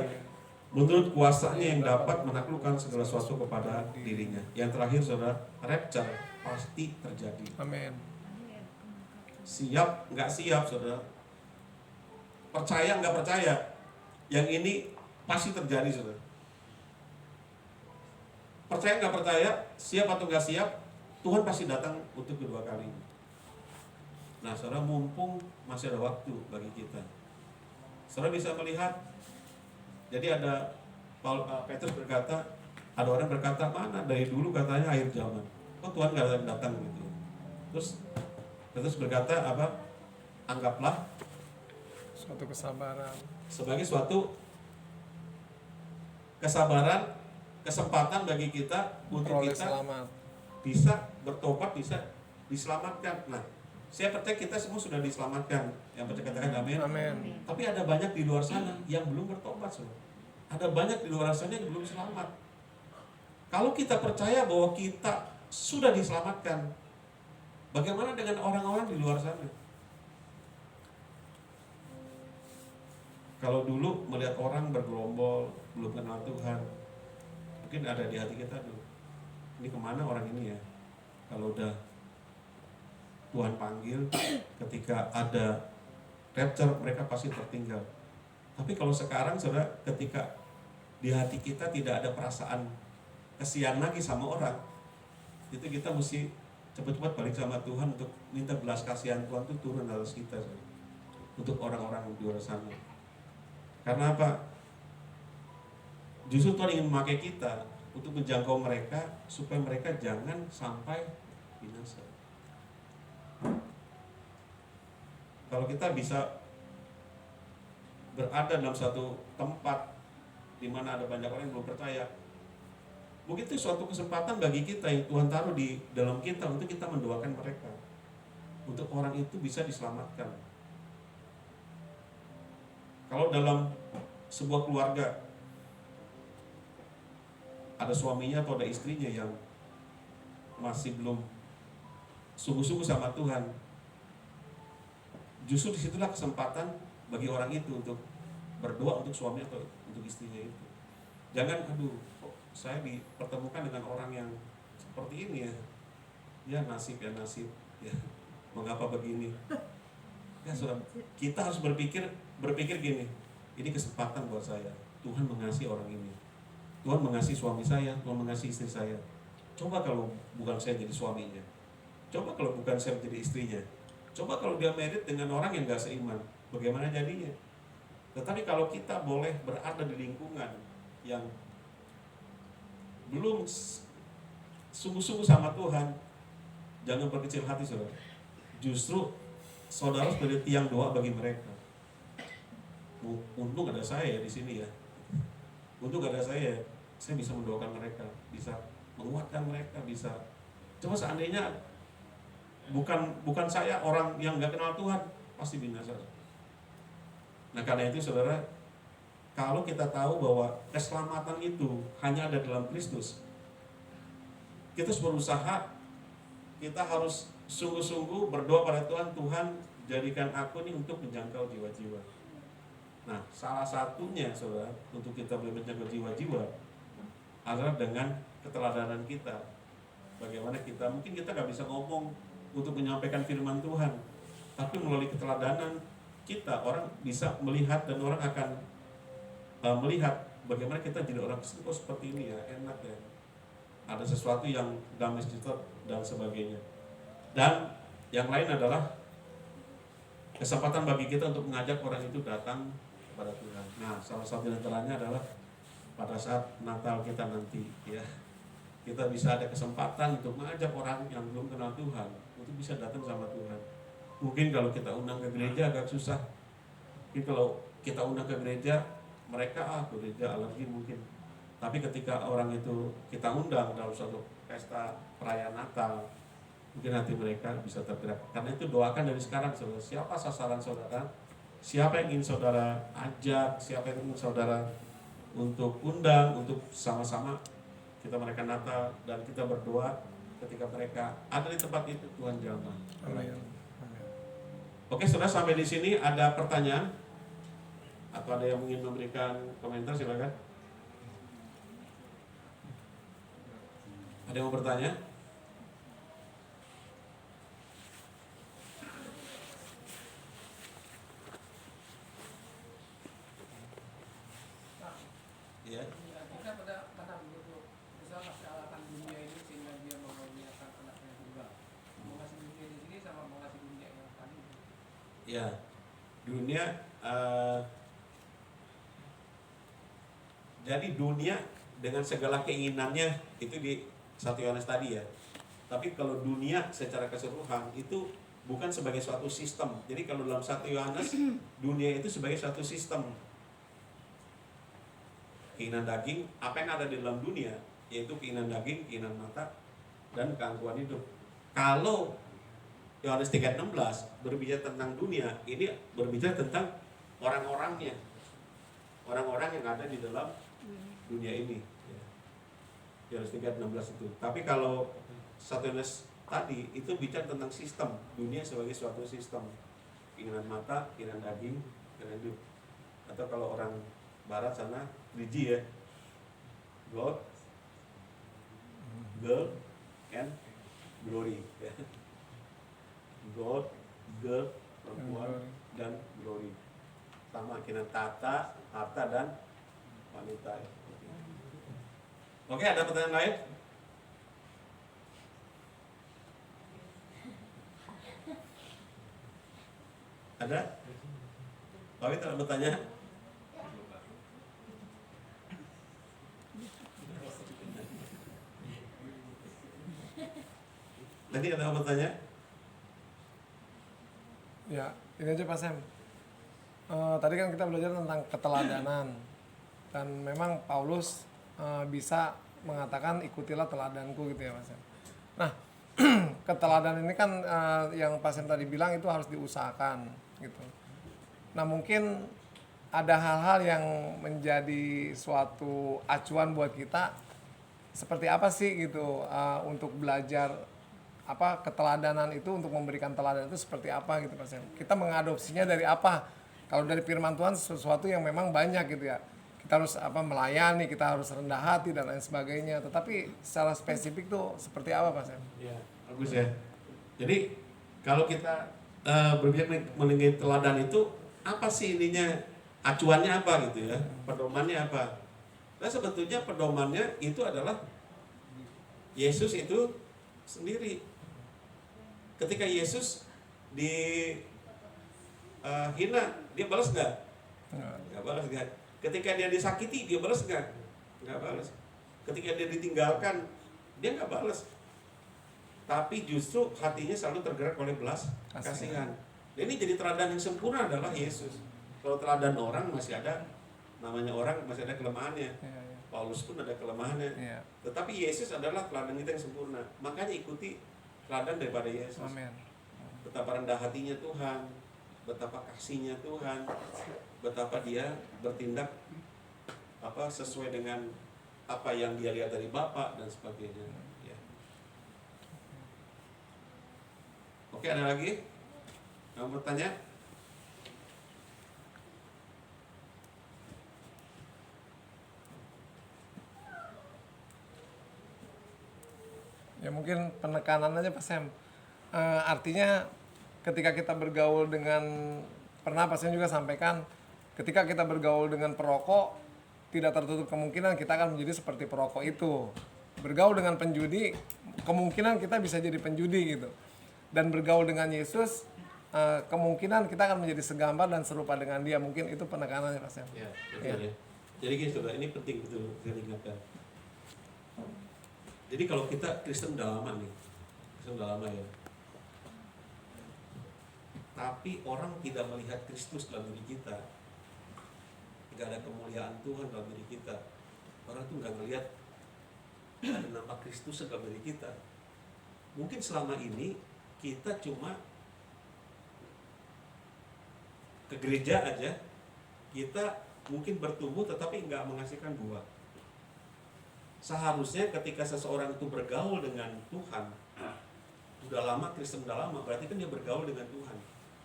menurut kuasanya yang dapat menaklukkan segala sesuatu kepada dirinya. Yang terakhir saudara, rapture pasti terjadi. Amin. Siap nggak siap saudara, percaya nggak percaya, yang ini pasti terjadi saudara. Percaya nggak percaya, siap atau nggak siap, Tuhan pasti datang untuk kedua kalinya. Nah saudara, mumpung masih ada waktu bagi kita, saudara bisa melihat. Jadi ada Petrus berkata, ada orang berkata, mana dari dulu katanya akhir zaman, kok Tuhan nggak datang gitu. Terus Petrus berkata apa? Anggaplah Suatu kesabaran sebagai suatu kesabaran, kesempatan bagi kita untuk memperoleh kita selamat. bisa bertobat, bisa diselamatkan. Nah, saya percaya kita semua sudah diselamatkan. Yang percaya katakan amin. Amin. Tapi ada banyak di luar sana yang belum bertobat, saudara. Ada banyak di luar sana yang belum selamat. Kalau kita percaya bahwa kita sudah diselamatkan, bagaimana dengan orang-orang di luar sana? Kalau dulu melihat orang bergerombol belum kenal Tuhan, mungkin ada di hati kita tuh, ini kemana orang ini ya? Kalau udah Tuhan panggil, ketika ada rapture mereka pasti tertinggal. Tapi kalau sekarang saudara, ketika di hati kita tidak ada perasaan kasihan lagi sama orang, itu kita mesti cepat-cepat balik sama Tuhan untuk minta belas kasihan Tuhan itu turun atas kita, saudara, untuk orang-orang di luar sana. Karena apa? Justru Tuhan ingin memakai kita untuk menjangkau mereka supaya mereka jangan sampai binasa. Kalau kita bisa berada dalam satu tempat di mana ada banyak orang yang belum percaya, mungkin itu suatu kesempatan bagi kita yang Tuhan taruh di dalam kita untuk kita mendoakan mereka, untuk orang itu bisa diselamatkan. Kalau dalam sebuah keluarga ada suaminya atau ada istrinya yang masih belum sungguh-sungguh sama Tuhan, justru disitulah kesempatan bagi orang itu untuk berdoa untuk suami atau untuk istrinya itu. Jangan, aduh, kok saya dipertemukan dengan orang yang seperti ini ya, ya nasib, ya mengapa begini? Ya sudah, kita harus berpikir gini, ini kesempatan buat saya. Tuhan mengasihi orang ini, Tuhan mengasihi suami saya, Tuhan mengasihi istri saya. Coba kalau bukan saya jadi suaminya, coba kalau bukan saya menjadi istrinya, coba kalau dia married dengan orang yang gak seiman, bagaimana jadinya? Tetapi kalau kita boleh berada di lingkungan yang belum sungguh-sungguh sama Tuhan, jangan berkecil hati, saudara. Justru saudara sebagai tiang doa bagi mereka. Untung ada saya di sini ya. Untung ada saya bisa mendoakan mereka, bisa menguatkan mereka, bisa. Coba seandainya bukan saya orang yang gak kenal Tuhan, pasti binasa. Nah karena itu saudara, kalau kita tahu bahwa keselamatan itu hanya ada dalam Kristus, kita harus berusaha, kita harus sungguh-sungguh berdoa pada Tuhan, Tuhan jadikan aku ini untuk menjangkau jiwa-jiwa. Nah salah satunya saudara, untuk kita boleh menjangkau jiwa-jiwa adalah dengan keteladanan kita. Bagaimana kita, mungkin kita gak bisa ngomong untuk menyampaikan firman Tuhan, tapi melalui keteladanan kita, orang bisa melihat dan orang akan melihat bagaimana kita jadi orang Kristen kok seperti ini ya, enak ya, ada sesuatu yang damai sejahtera dan sebagainya. Dan yang lain adalah kesempatan bagi kita untuk mengajak orang itu datang kepada Tuhan. Nah salah satu antaranya adalah pada saat Natal kita nanti ya, kita bisa ada kesempatan untuk mengajak orang yang belum kenal Tuhan untuk bisa datang sama Tuhan. Mungkin kalau kita undang ke gereja agak susah. Mungkin kalau kita undang ke gereja, mereka ke gereja alergi mungkin. Tapi ketika orang itu kita undang dalam suatu pesta perayaan Natal, mungkin hati mereka bisa tergerak. Karena itu doakan dari sekarang, saudara. Siapa sasaran saudara? Siapa yang ingin saudara ajak? Siapa yang ingin saudara untuk undang, untuk sama-sama kita merayakan Natal dan kita berdoa ketika mereka ada di tempat itu, Tuhan jamah. Amin. Oke, saudara, sampai di sini ada pertanyaan atau ada yang ingin memberikan komentar, silakan. Ada yang mau bertanya? Ya. Kita pada begitu besar masyarakat dunia ini sehingga dia mengaruniakan anaknya tunggal. Mengasihi dunia di sini sama mengasihi dunia yang tadi. Ya, dunia. Jadi dunia dengan segala keinginannya itu di 1 Yohanes tadi ya. Tapi kalau dunia secara keseluruhan itu bukan sebagai suatu sistem. Jadi kalau dalam 1 Yohanes dunia itu sebagai suatu sistem. Keinginan daging, apa yang ada di dalam dunia, yaitu keinginan daging, keinginan mata, dan keangkuhan hidup. Kalau Yohanes 3:16 berbicara tentang dunia, ini berbicara tentang orang-orangnya, orang-orang yang ada di dalam dunia ini. Yohanes 3:16 itu. Tapi kalau 1 Yohanes tadi itu bicara tentang sistem dunia sebagai suatu sistem, keinginan mata, keinginan daging, keinginan hidup. Atau kalau orang barat sana religi ya, God, girl, and glory ya. God, girl, perempuan, dan glory. Sama kena tata, harta, dan wanita. Oke, ada pertanyaan lain? Ada? Pak Wit ada bertanya? Tadi ada yang bertanya? Ya, ini aja Pak Sam. Tadi kan kita belajar tentang keteladanan. Dan memang Paulus bisa mengatakan ikutilah teladanku gitu ya Pak Sam. Nah, keteladanan ini kan yang Pak Sam tadi bilang itu harus diusahakan gitu. Nah, mungkin ada hal-hal yang menjadi suatu acuan buat kita seperti apa sih gitu untuk belajar keteladanan itu, untuk memberikan teladan itu seperti apa gitu Pak Sam. Kita mengadopsinya dari apa? Kalau dari firman Tuhan sesuatu yang memang banyak gitu ya. Kita harus melayani, kita harus rendah hati dan lain sebagainya. Tetapi secara spesifik tuh seperti apa Pak Sam? Ya, bagus ya. Jadi kalau kita berbicara mengenai teladan itu apa sih ininya, acuannya apa gitu ya, pedomannya apa? Nah sebetulnya pedomannya itu adalah Yesus itu sendiri. Ketika Yesus hina, dia balas nggak? Nggak balas nggak. Ketika dia disakiti, dia balas nggak? Nggak balas. Ketika dia ditinggalkan, dia nggak balas. Tapi justru hatinya selalu tergerak oleh belas kasihan. Dan ini jadi teladan yang sempurna adalah Yesus. Kalau teladan orang masih ada, namanya orang masih ada kelemahannya. Ya. Paulus pun ada kelemahannya. Ya. Tetapi Yesus adalah teladan kita yang sempurna. Makanya ikuti teladan daripada Yesus. Amin. Betapa rendah hatinya Tuhan, betapa kasihnya Tuhan, betapa dia bertindak sesuai dengan apa yang dia lihat dari Bapa dan sebagainya. Ya. Oke, ada lagi? Yang bertanya? Ya mungkin penekanan aja Pak Sam. Artinya ketika kita bergaul dengan, pernah Pak Sam juga sampaikan, ketika kita bergaul dengan perokok, tidak tertutup kemungkinan kita akan menjadi seperti perokok itu. Bergaul dengan penjudi, kemungkinan kita bisa jadi penjudi gitu. Dan bergaul dengan Yesus, kemungkinan kita akan menjadi segambar dan serupa dengan Dia. Mungkin itu penekanannya Pak Sam. Ya, betul ya. Jadi gini saudara, ini penting betul saya ingatkan. Jadi kalau kita Kristen udah lama nih, Kristen udah lama ya. Tapi orang tidak melihat Kristus dalam diri kita, tidak ada kemuliaan Tuhan dalam diri kita. Orang tuh nggak ngelihat ada nama Kristus dalam diri kita. Mungkin selama ini kita cuma ke gereja aja, kita mungkin bertumbuh tetapi nggak menghasilkan buah. Seharusnya ketika seseorang itu bergaul dengan Tuhan, udah lama Kristen udah lama, berarti kan dia bergaul dengan Tuhan.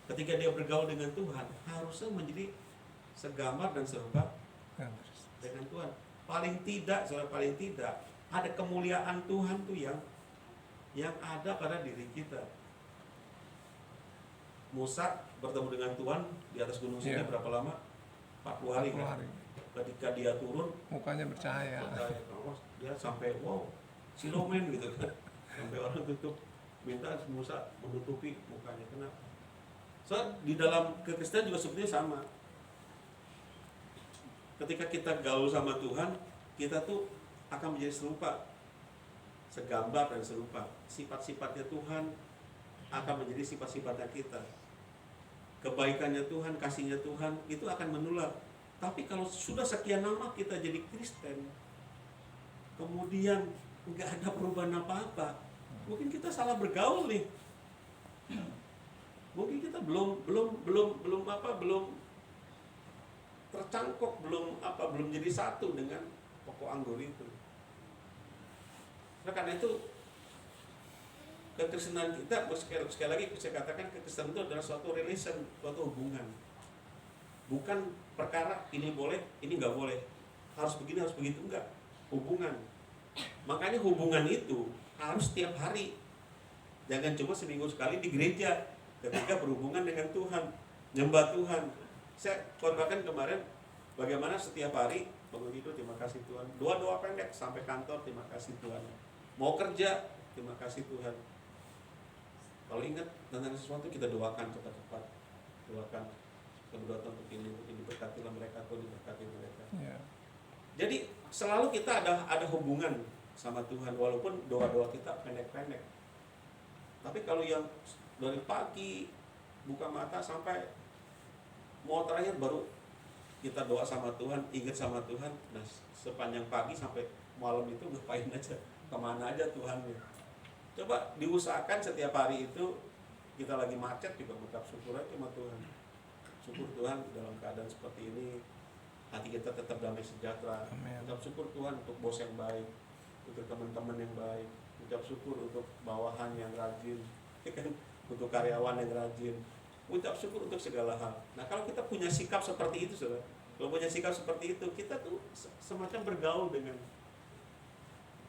Ketika dia bergaul dengan Tuhan, harusnya menjadi segambar dan serupa dengan Tuhan. Paling tidak, paling tidak ada kemuliaan Tuhan tuh yang ada pada diri kita. Musa bertemu dengan Tuhan di atas gunung Sinai berapa lama? 40 hari kan? Ketika dia turun, mukanya bercahaya. Dia sampai silomen gitu kan. Sampai orang tutup, minta Musa menutupi mukanya. Kenapa? So, di dalam kekristenan juga sebenarnya sama. Ketika kita gaul sama Tuhan, kita tuh akan menjadi serupa, segambar dan serupa. Sifat-sifatnya Tuhan akan menjadi sifat-sifatnya kita. Kebaikannya Tuhan, kasihnya Tuhan itu akan menular. Tapi kalau sudah sekian lama kita jadi Kristen, kemudian nggak ada perubahan apa-apa, mungkin kita salah bergaul nih. Mungkin kita belum tercangkok, belum jadi satu dengan pokok anggur itu. Nah, karena itu kekristenan kita, sekali lagi saya katakan kekristenan itu adalah suatu relation, suatu hubungan. Bukan perkara ini boleh, ini nggak boleh, harus begini, harus begitu, enggak. Hubungan. Makanya hubungan itu harus setiap hari. Jangan cuma seminggu sekali di gereja ketika berhubungan dengan Tuhan, nyembah Tuhan. Saya khotbahkan kemarin bagaimana setiap hari bangun tidur, terima kasih Tuhan. Doa-doa pendek sampai kantor, terima kasih Tuhan. Mau kerja, terima kasih Tuhan. Kalau ingat tentang sesuatu, kita doakan cepat-cepat. Doakan keberdoaan untuk ini diberkatilah mereka, Tuhan diberkati mereka. Yeah. Jadi selalu kita ada hubungan sama Tuhan, walaupun doa-doa kita pendek-pendek. Tapi kalau yang dari pagi buka mata sampai mau terakhir baru kita doa sama Tuhan, ingat sama Tuhan. Nah, sepanjang pagi sampai malam itu ngapain aja, kemana aja Tuhannya. Coba diusahakan setiap hari itu kita lagi macet juga mengucap syukur aja sama Tuhan. Syukur Tuhan dalam keadaan seperti ini hati kita tetap damai sejahtera. Ucap syukur Tuhan untuk bos yang baik, untuk teman-teman yang baik. Ucap syukur untuk bawahan yang rajin, untuk karyawan yang rajin. Ucap syukur untuk segala hal. Nah, kalau kita punya sikap seperti itu, saudara, kalau punya sikap seperti itu, kita tuh semacam bergaul dengan.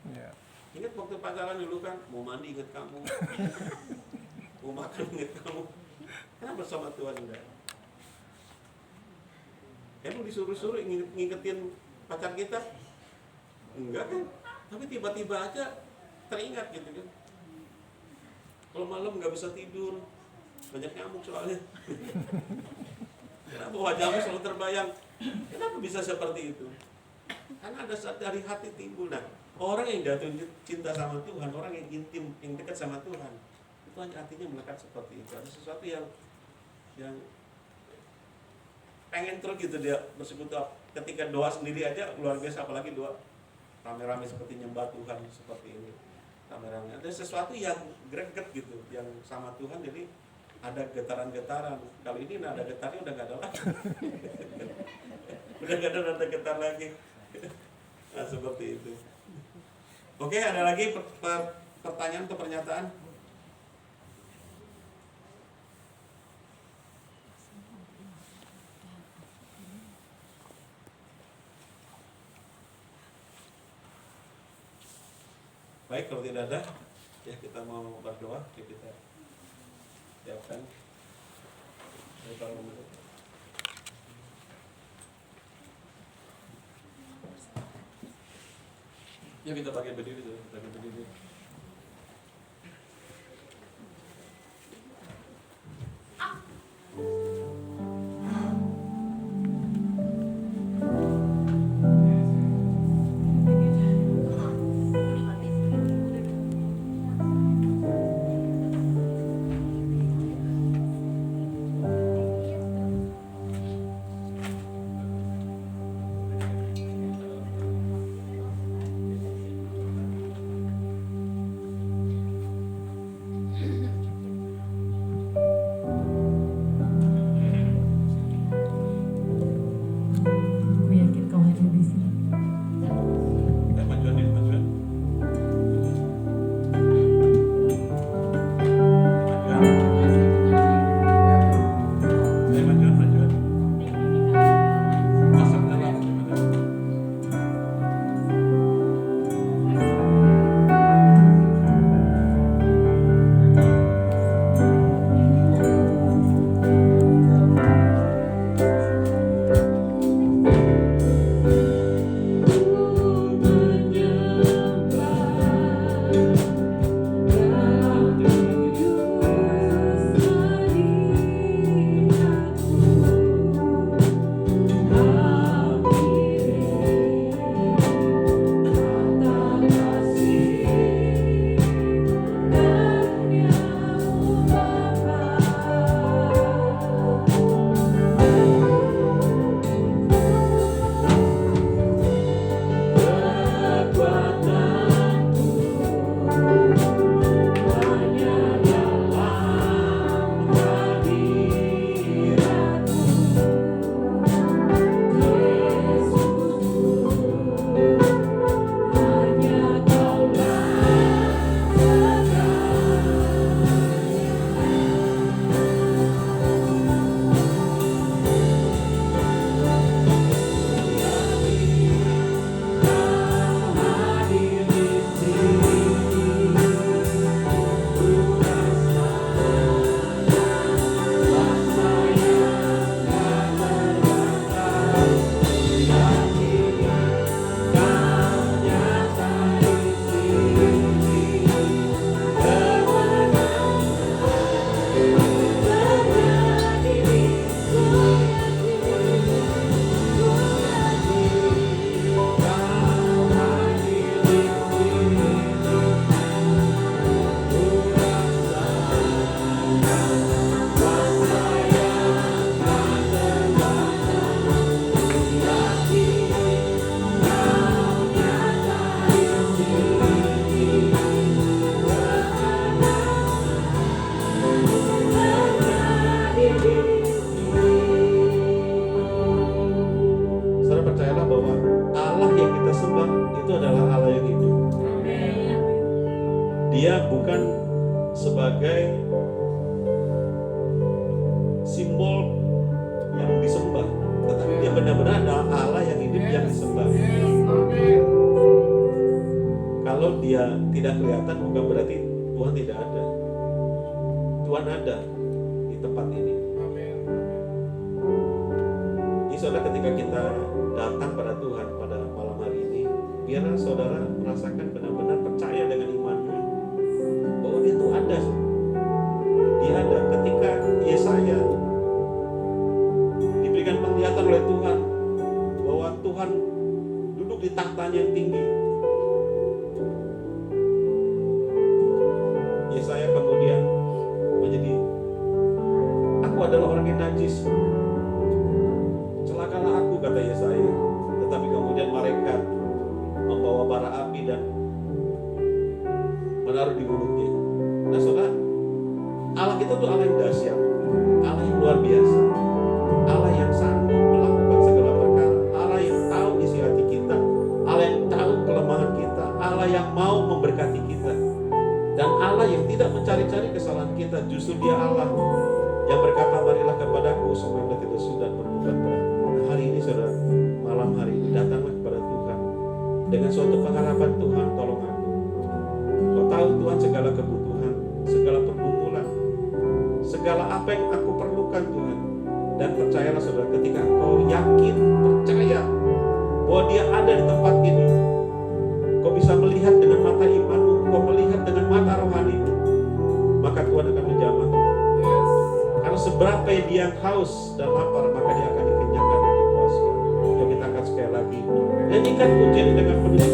Yeah. Ingat waktu pacaran dulu kan, mau mandi ingat kamu, mau makan ingat kamu. Karena bersama Tuhan enggak. Emang disuruh-suruh ngingetin pacar kita? Enggak kan? Tapi tiba-tiba aja teringat gitu kan. Kalau malam nggak bisa tidur, banyak nyamuk soalnya. Kenapa wajahmu selalu terbayang? Kenapa bisa seperti itu? Karena ada saat dari hati timbul. Nah, orang yang jatuh cinta sama Tuhan, orang yang intim, yang dekat sama Tuhan, itu hanya hatinya melekat seperti itu. Ada sesuatu yang pengen terus gitu dia bersekutu. Ketika doa sendiri aja luar biasa, apalagi doa rame-rame seperti nyembah Tuhan seperti ini. Rame-rame. Ada sesuatu yang greget gitu, yang sama Tuhan, jadi ada getaran-getaran. Kalau ini ada getarnya udah nggak ada lagi. Udah nggak ada nada getar lagi. Nah, seperti itu. Oke, ada lagi pertanyaan atau pernyataan? Baik, kalau tidak ada, ya kita mau berdoa, ya kita siapkan. Ya kita pakai berdiri dulu, pakai berdiri. Dia bukan sebagai simbol yang disembah, tetapi dia benar-benar adalah Allah yang hidup yang disembah. Kalau dia tidak kelihatan bukan berarti Tuhan tidak ada. Tuhan ada di tempat ini. Jadi saudara, ketika kita datang pada Tuhan pada malam hari ini, biarlah saudara merasakan benar-benar percaya dengan imanmu bahwa dia tuh ada. Dia ada. Ketika Yesaya diberikan penglihatan oleh Tuhan bahwa Tuhan duduk di tahtanya yang tinggi, Yesaya kemudian menjadi, aku adalah orang yang najis, celakalah aku, kata Yesaya. Tetapi kemudian malaikat membawa bara api dan menaruh di mulutnya. Nah saudara, Allah kita tuh Allah yang dahsyat, Allah yang luar biasa, Allah yang sanggup melakukan segala perkara, Allah yang tahu isi hati kita, Allah yang tahu kelemahan kita, Allah yang mau memberkati kita, dan Allah yang tidak mencari-cari kesalahan kita. Justru Dia Allah yang berkata, marilah kepadaku semua yang letih lesu dan berbeban berat. Nah, hari ini saudara, malam hari ini datanglah kepada Tuhan dengan suatu pengharapan, Tuhan tolong aku. Kau tahu Tuhan segala kebutuhan, segala pergumulan, segala apa yang aku perlukan Tuhan. Dan percayalah saudara, ketika kau yakin, percaya bahwa Dia ada di tempat ini, kau bisa melihat dengan mata imanmu, kau melihat dengan mata rohanimu, maka Tuhan akan menjamah. Karena seberapa dia yang haus dan lapar, maka dia akan dikenyangkan dan dipuaskan. Yuk kita akan sekali lagi nyanyikan pujian dengan penuh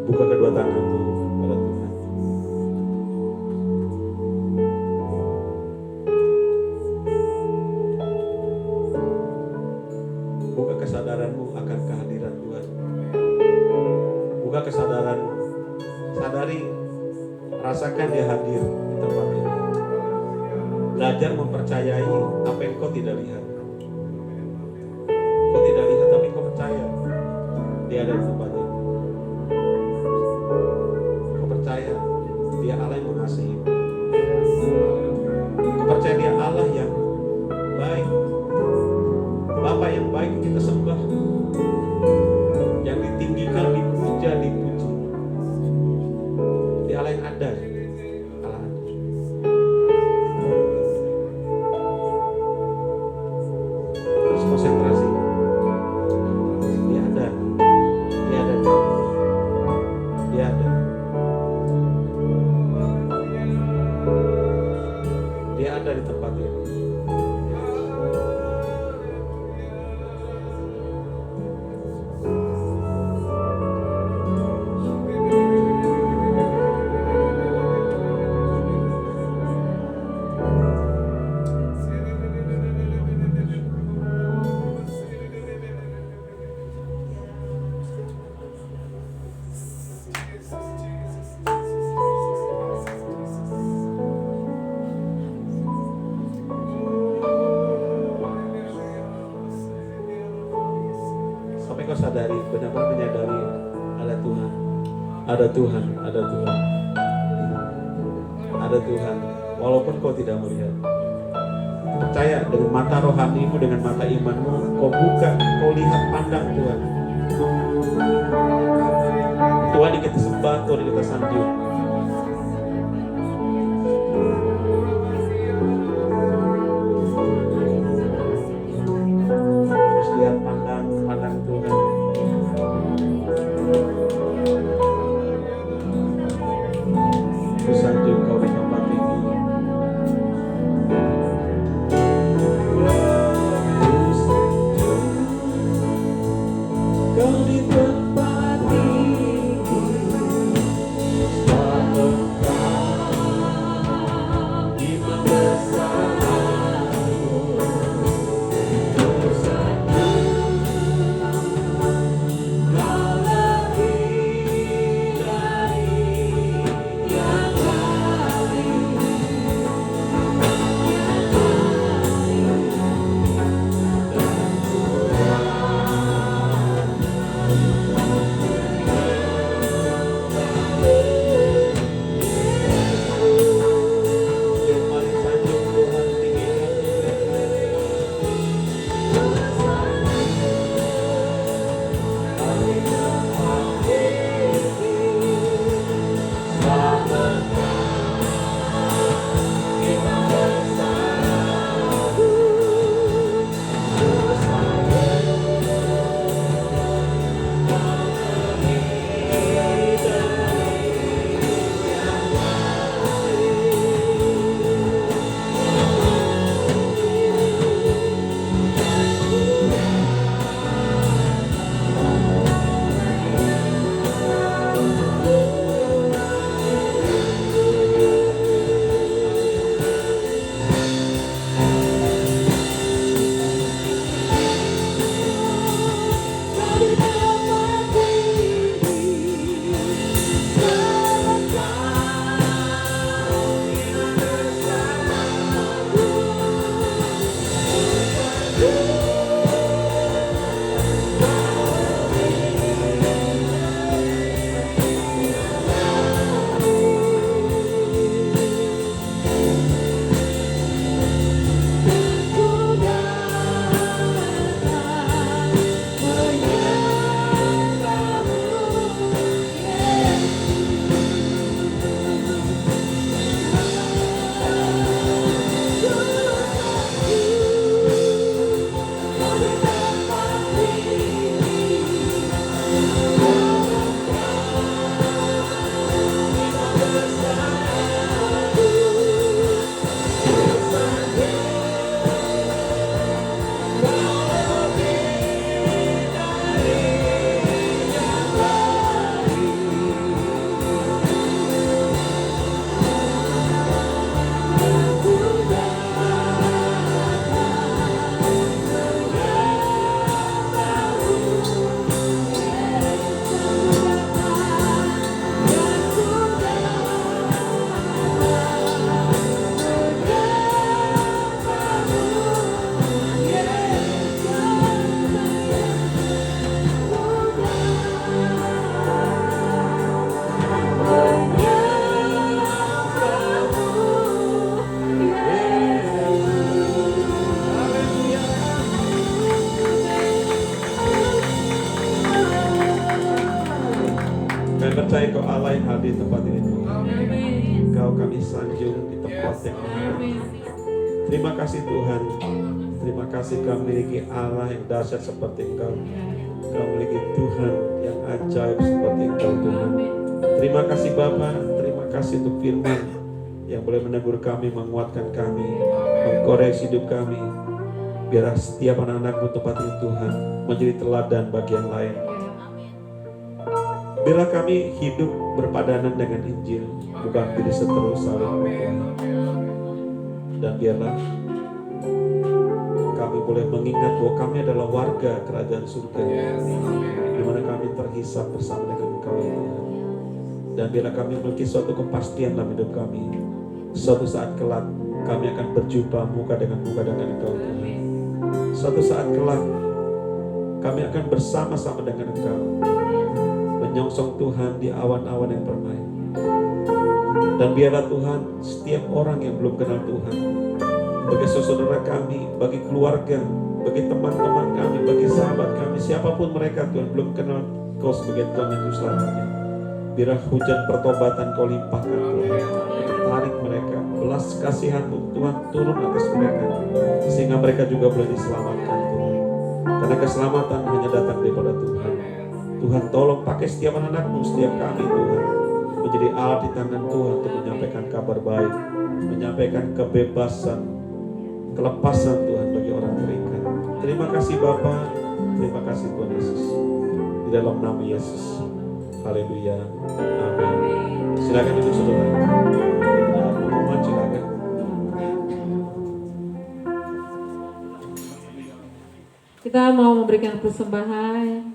buka kedua tanganmu pada Tuhan. Buka kesadaranmu akan kehadiran Tuhan. Buka kesadaran, sadari, rasakan Dia hadir di tempat ini. Belajar mempercayai apa yang kau tidak lihat. Kau tidak lihat tapi kau percaya Dia ada di tempat ini. Kau percaya Dia Allah yang mengasihi. Kau percaya Dia Allah yang baik, Bapa yang baik yang kita sembah, yang ditinggikan, dipuja, dipuji. Dia Allah yang ada. Allah ada. Terus konsentrasi. Dia ada. Dia ada kau sadari, benar-benar menyadari ada Tuhan, ada Tuhan, ada Tuhan, ada Tuhan. Walaupun kau tidak melihat, percaya dengan mata rohanimu, dengan mata imanmu, kau buka, kau lihat, pandang Tuhan. Tuhan yang kita sembah, Tuhan yang kita sanjung. Terus lihat, pandang Tuhan. Terus sanjung kau di tempat ini. Terus kau di tempat ini. percaya Kau Allah yang hadir di tempat ini Tuhan. Kau kami sanjung di tempat yang ini. Terima kasih Tuhan. Terima kasih Kau memiliki Allah yang dahsyat seperti Engkau. Kau memiliki Tuhan yang ajaib seperti Engkau Tuhan. Terima kasih Bapa. Terima kasih untuk firman yang boleh menegur kami, menguatkan kami, mengkoreksi hidup kami. Biarlah setiap anak-anak-Mu tempat ini Tuhan menjadi teladan bagi yang lain. Biarlah kami hidup berpadanan dengan Injil, bukan diri seterus saling memukul. Dan biarlah kami boleh mengingat bahwa kami adalah warga kerajaan surga, di mana kami terhisap bersama dengan Engkau ya Tuhan. Dan biarlah kami memiliki suatu kepastian dalam hidup kami. Suatu saat kelak kami akan berjumpa muka dengan Engkau Tuhan. Suatu saat kelak kami akan bersama-sama dengan Engkau menyongsong Tuhan di awan-awan yang permai. Dan biarlah Tuhan, setiap orang yang belum kenal Tuhan, bagi saudara kami, bagi keluarga, bagi teman-teman kami, bagi sahabat kami, siapapun mereka Tuhan belum kenal Kau sebagai Tuhan dan Juru Selamatnya, biarlah hujan pertobatan Kau limpahkan Tuhan, tarik mereka, belas kasihan-Mu Tuhan turun atas mereka, sehingga mereka juga boleh diselamatkan Tuhan. Karena keselamatan hanya datang daripada Tuhan. Tuhan tolong pakai setiap anak-anak-Mu, setiap kami Tuhan, menjadi alat di tangan Tuhan untuk menyampaikan kabar baik, menyampaikan kebebasan, kelepasan Tuhan bagi orang terikat. Terima kasih Bapa, terima kasih Tuhan Yesus. Di dalam nama Yesus. Haleluya. Amin. Silakan duduk saudara. Pengumuman silakan. Kita mau memberikan persembahan.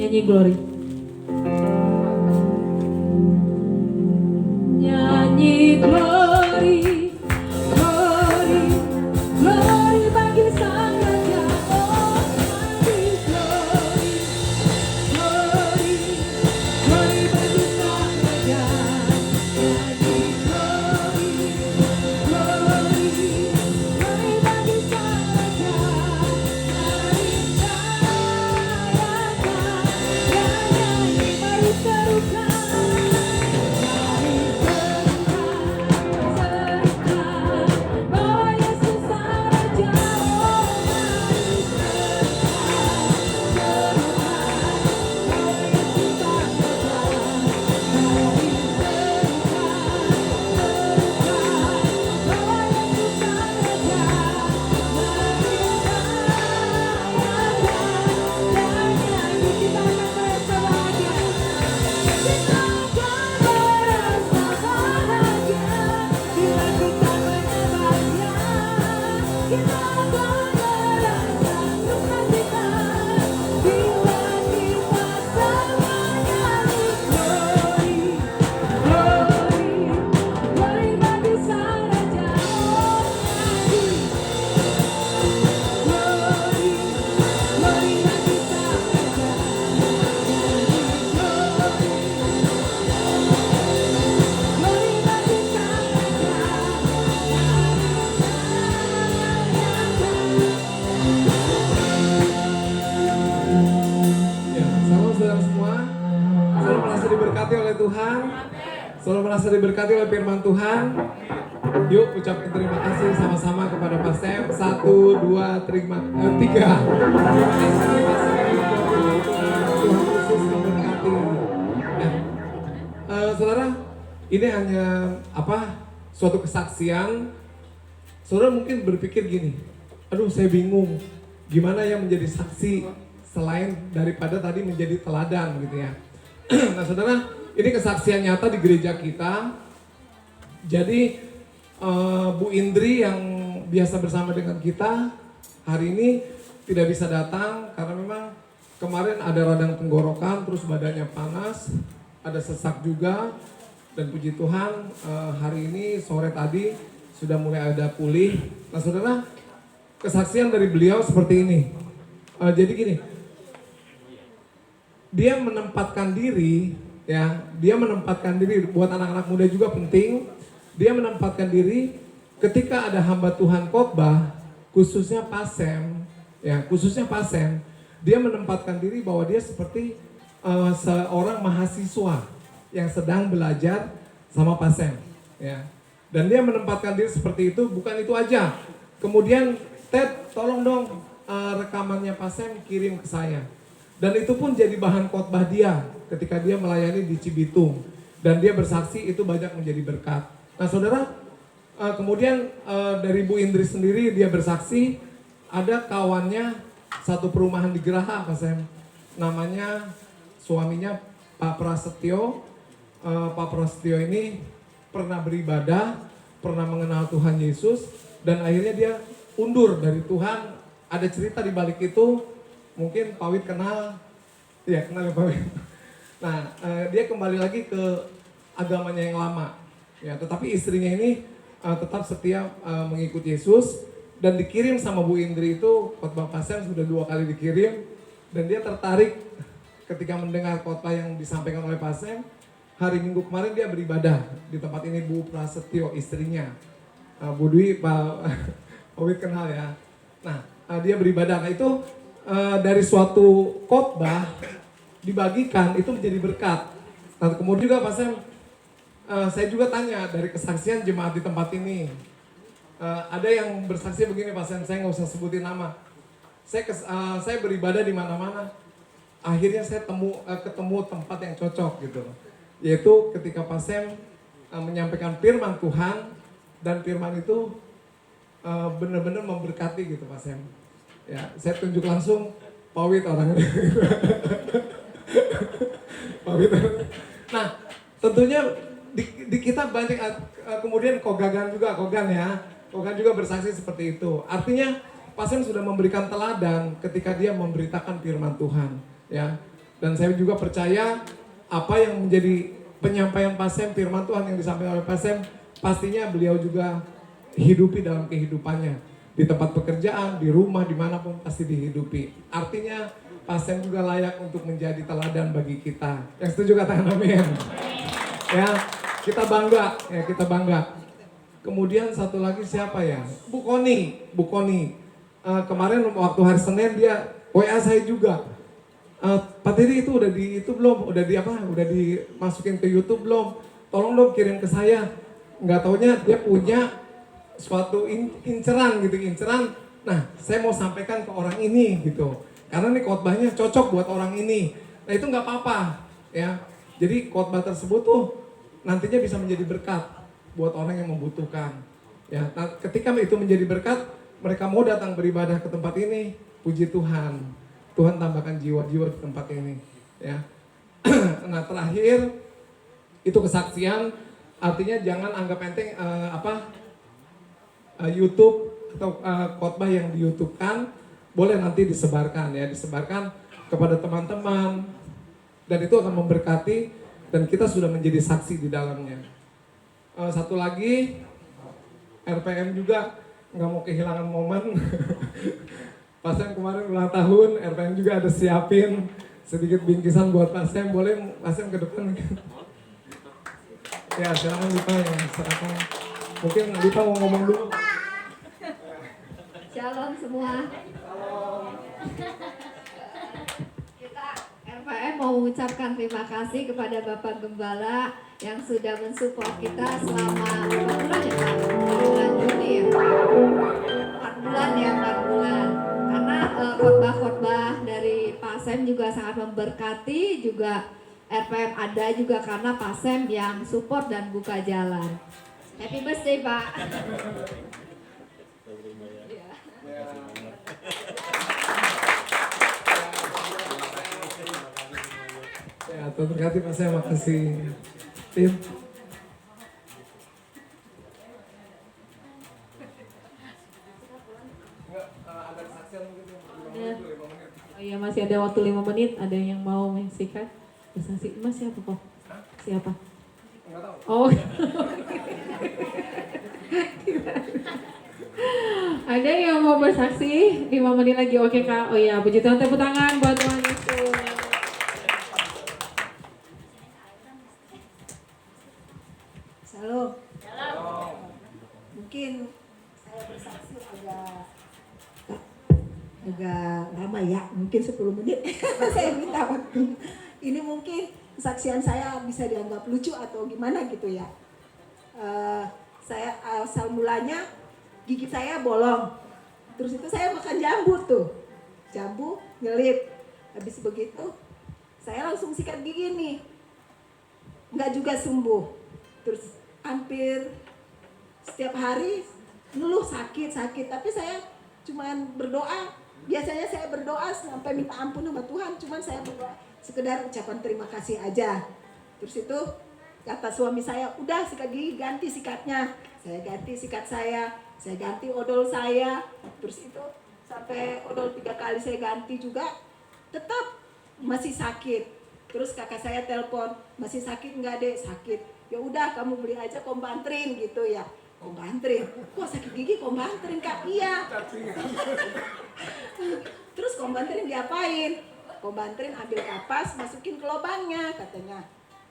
Nyanyi Glory. Nyanyi Glory, Glory, Glory bagi Sang Raja. Oh, nyanyi Glory, Glory, Glory bagi Sang Raja. Nyanyi Glory, Glory, Glory bagi Sang Raja. Mari serukan. Selalu merasa diberkati oleh firman Tuhan. Yuk ucapkan terima kasih sama-sama kepada Pak Sam. 1, 2, 3. Terima kasih Tuhan Yesus memberkati. Saudara, ini hanya suatu kesaksian. Saudara mungkin berpikir gini, aduh saya bingung, gimana ya menjadi saksi selain daripada tadi menjadi teladan gitu ya. Nah saudara, ini kesaksian nyata di gereja kita. Jadi Bu Indri yang biasa bersama dengan kita hari ini tidak bisa datang karena memang kemarin ada radang tenggorokan, terus badannya panas, ada sesak juga. Dan puji Tuhan hari ini sore tadi sudah mulai ada pulih. Nah saudara, kesaksian dari beliau seperti ini. Jadi gini, dia menempatkan diri, ya, dia menempatkan diri, buat anak-anak muda juga penting. Dia menempatkan diri ketika ada hamba Tuhan khotbah, khususnya Pak Sam, ya, khususnya Pak Sam, dia menempatkan diri bahwa dia seperti seorang mahasiswa yang sedang belajar sama Pak Sam, ya. Dan dia menempatkan diri seperti itu, bukan itu aja. Kemudian, Ted, tolong dong rekamannya Pak Sam kirim ke saya. Dan itu pun jadi bahan khotbah dia ketika dia melayani di Cibitung. Dan dia bersaksi itu banyak menjadi berkat. Nah saudara, kemudian dari Bu Indri sendiri dia bersaksi, ada kawannya satu perumahan di Geraha, Pak Sam. Namanya suaminya Pak Prasetyo. Pak Prasetyo ini pernah beribadah, pernah mengenal Tuhan Yesus, dan akhirnya dia undur dari Tuhan. Ada cerita di balik itu, mungkin Pak Wid kenal, ya kenal ya Pak Wid. Nah, dia kembali lagi ke agamanya yang lama, ya. Tetapi istrinya ini tetap setia mengikuti Yesus, dan dikirim sama Bu Indri itu khotbah Pak Sam sudah 2 kali dikirim, dan dia tertarik ketika mendengar khotbah yang disampaikan oleh Pak Sam. Hari Minggu kemarin dia beribadah di tempat ini. Bu Prasetyo istrinya, Bu Dwi, Pak Owit kenal ya. Nah, dia beribadah. Nah itu dari suatu khotbah dibagikan itu menjadi berkat. Nah kemudian juga Pak Sam, saya juga tanya dari kesaksian jemaat di tempat ini. Ada yang bersaksi begini Pak Sam, saya nggak usah sebutin nama. Saya beribadah di mana-mana. Akhirnya saya ketemu tempat yang cocok gitu. Yaitu ketika Pak Sam menyampaikan firman Tuhan, dan firman itu benar-benar memberkati gitu Pak Sam. Ya, saya tunjuk langsung Pak Wit orangnya. Pak Wit. Nah, tentunya di kita banyak kemudian Kogan juga bersaksi seperti itu. Artinya Pak Sam sudah memberikan teladan ketika dia memberitakan firman Tuhan, ya. Dan saya juga percaya apa yang menjadi penyampaian Pak Sam, firman Tuhan yang disampaikan oleh Pak Sam, pastinya beliau juga hidupi dalam kehidupannya. Di tempat pekerjaan, di rumah, dimanapun pasti dihidupi. Artinya Pak Sam juga layak untuk menjadi teladan bagi kita. Yang setuju katakan amin. Ya, kita bangga. Kemudian satu lagi siapa ya? Bu Koni. Kemarin waktu hari Senin dia WA saya juga. Pak Teddy itu udah belum? Udah dimasukin ke YouTube belum? Tolong dong kirim ke saya. Nggak taunya dia punya suatu inceran. Nah, saya mau sampaikan ke orang ini gitu. Karena nih khotbahnya cocok buat orang ini. Nah, itu nggak apa-apa ya. Jadi khotbah tersebut tuh nantinya bisa menjadi berkat buat orang yang membutuhkan. Ya, nah, ketika itu menjadi berkat, mereka mau datang beribadah ke tempat ini. Puji Tuhan. Tuhan tambahkan jiwa-jiwa di tempat ini, ya. Nah, terakhir itu kesaksian, artinya jangan anggap enteng YouTube atau khotbah yang di YouTube-kan, boleh nanti disebarkan kepada teman-teman, dan itu akan memberkati, dan kita sudah menjadi saksi di dalamnya. Satu lagi, RPM juga nggak mau kehilangan momen. Pak Sam kemarin ulang tahun, RPM juga ada siapin sedikit bingkisan buat Pak Sam. Boleh Pak Sam ke depan? Ya, silakan Lipa yang serahkan. Mungkin Lipa mau ngomong dulu. Shalom semua. Kita RPM mau mengucapkan terima kasih kepada Bapak Gembala yang sudah mensupport kita selama 4 bulan ya Pak? Bulan Juni ya? 4 bulan. Karena khotbah-khotbah dari Pak Sam juga sangat memberkati, juga RPM ada juga karena Pak Sam yang support dan buka jalan. Happy birthday Pak. Ya, terima kasih Pak Sam, makasih tim. Oh iya, masih ada waktu 5 menit. Ada yang mau menyaksikan? Bersaksi Mas siapa kok? Siapa? Enggak tahu. Oh. Ada yang mau bersaksi? 5 menit lagi, oke Kak. Oh iya, puji Tuhan, tepuk tangan buat Tuhan Yesus. Shalom. Mungkin saya bersaksi agak lama ya, mungkin 10 menit. Saya minta waktu. Ini mungkin kesaksian saya bisa dianggap lucu atau gimana gitu ya. Saya asal mulanya gigi saya bolong. Terus itu saya makan jambu tuh. Jambu nyelip. Habis begitu saya langsung sikat gigi nih. Enggak juga sembuh. Terus hampir setiap hari ngeluh sakit, tapi saya cuman berdoa. Biasanya saya berdoa sampai minta ampun sama Tuhan, cuman saya berdoa sekedar ucapan terima kasih aja. Terus itu kata suami saya, udah sikat gigi ganti sikatnya. Saya ganti sikat saya ganti odol saya. Terus itu sampai odol 3 kali saya ganti juga, tetap masih sakit. Terus kakak saya telepon, masih sakit nggak dek? Sakit. Ya udah kamu beli aja kompantrin gitu ya. kok banterin? Kok sakit gigi kok banterin Kak? Iya. Terus kok banterin diapain? Kok banterin ambil kapas masukin ke lubangnya katanya.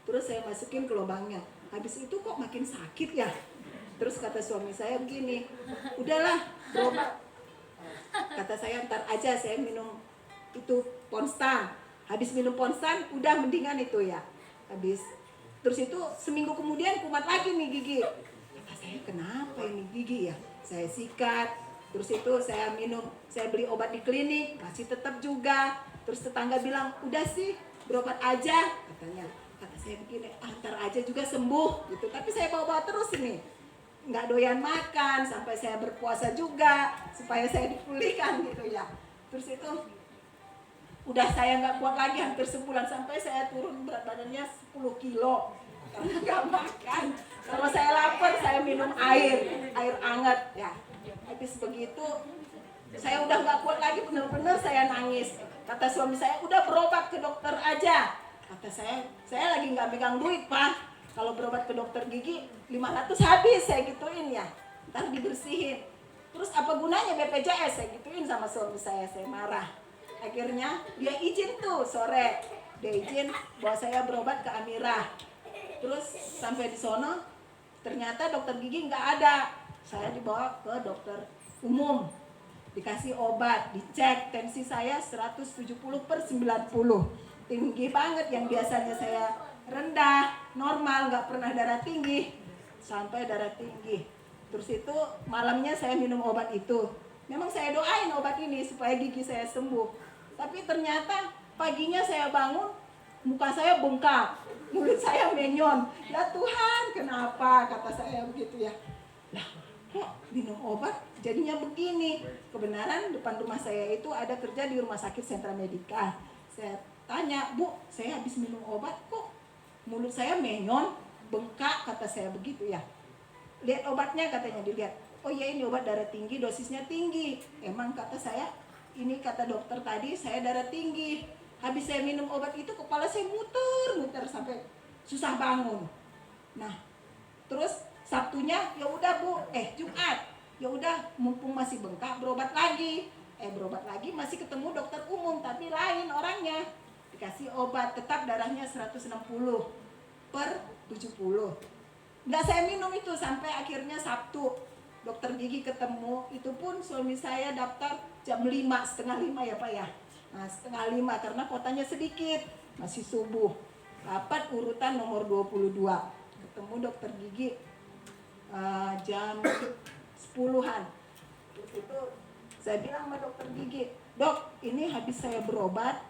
Terus saya masukin ke lubangnya. Habis itu kok makin sakit ya? Terus kata suami saya begini, udahlah berobat. Kata saya ntar aja saya minum itu Ponstan. Habis minum Ponstan udah mendingan itu ya. Habis terus itu seminggu kemudian kumat lagi nih gigi. Kata saya kenapa ini gigi ya? Saya sikat. Terus itu saya minum, saya beli obat di klinik masih tetap juga. Terus tetangga bilang udah sih berobat aja katanya. Kata saya begini, ntar aja juga sembuh gitu. Tapi saya bawa-bawa terus ini, nggak doyan makan sampai saya berpuasa juga supaya saya dipulihkan gitu ya. Terus itu udah saya nggak kuat lagi hampir sebulan sampai saya turun berat badannya 10 kilo karena nggak makan. Kalau saya lapar saya minum air hangat ya. Habis begitu saya udah nggak kuat lagi, bener-bener saya nangis. Kata suami saya udah berobat ke dokter aja. Kata saya lagi nggak pegang duit Pak. Kalau berobat ke dokter gigi 500 habis saya gituin ya. Ntar dibersihin. Terus apa gunanya BPJS saya gituin sama suami saya marah. Akhirnya dia izin tuh sore. Dia izin bahwa saya berobat ke Amirah. Terus sampai di sono ternyata dokter gigi nggak ada. Saya dibawa ke dokter umum. Dikasih obat, dicek tensi saya 170/90. Tinggi banget, yang biasanya saya rendah, normal, nggak pernah darah tinggi, sampai darah tinggi. Terus itu malamnya saya minum obat itu. Memang saya doain obat ini supaya gigi saya sembuh. Tapi ternyata paginya saya bangun, muka saya bengkak, mulut saya menyon. Ya Tuhan, kenapa? Kata saya begitu ya. Lah, kok minum obat jadinya begini? Kebenaran depan rumah saya itu ada kerja di rumah sakit Sentra Medika. Saya tanya, Bu, saya habis minum obat kok mulut saya menyon, bengkak, kata saya begitu ya. Lihat obatnya katanya, dilihat. Oh iya ini obat darah tinggi, dosisnya tinggi. Emang kata saya, ini kata dokter tadi saya darah tinggi. Habis saya minum obat itu kepala saya muter sampai susah bangun. Nah, terus Sabtunya ya udah Bu, Jumat. Ya udah mumpung masih bengkak berobat lagi. Berobat lagi masih ketemu dokter umum tapi lain orangnya. Dikasih obat, tetap darahnya 160/70. Nggak saya minum itu sampai akhirnya Sabtu. Dokter gigi ketemu, itu pun suami saya daftar jam 5, setengah 5 ya Pak ya. Nah setengah 5 karena kotanya sedikit, masih subuh. Dapat urutan nomor 22. Ketemu dokter gigi jam 10-an. Terus itu saya bilang sama dokter gigi, Dok ini habis saya berobat,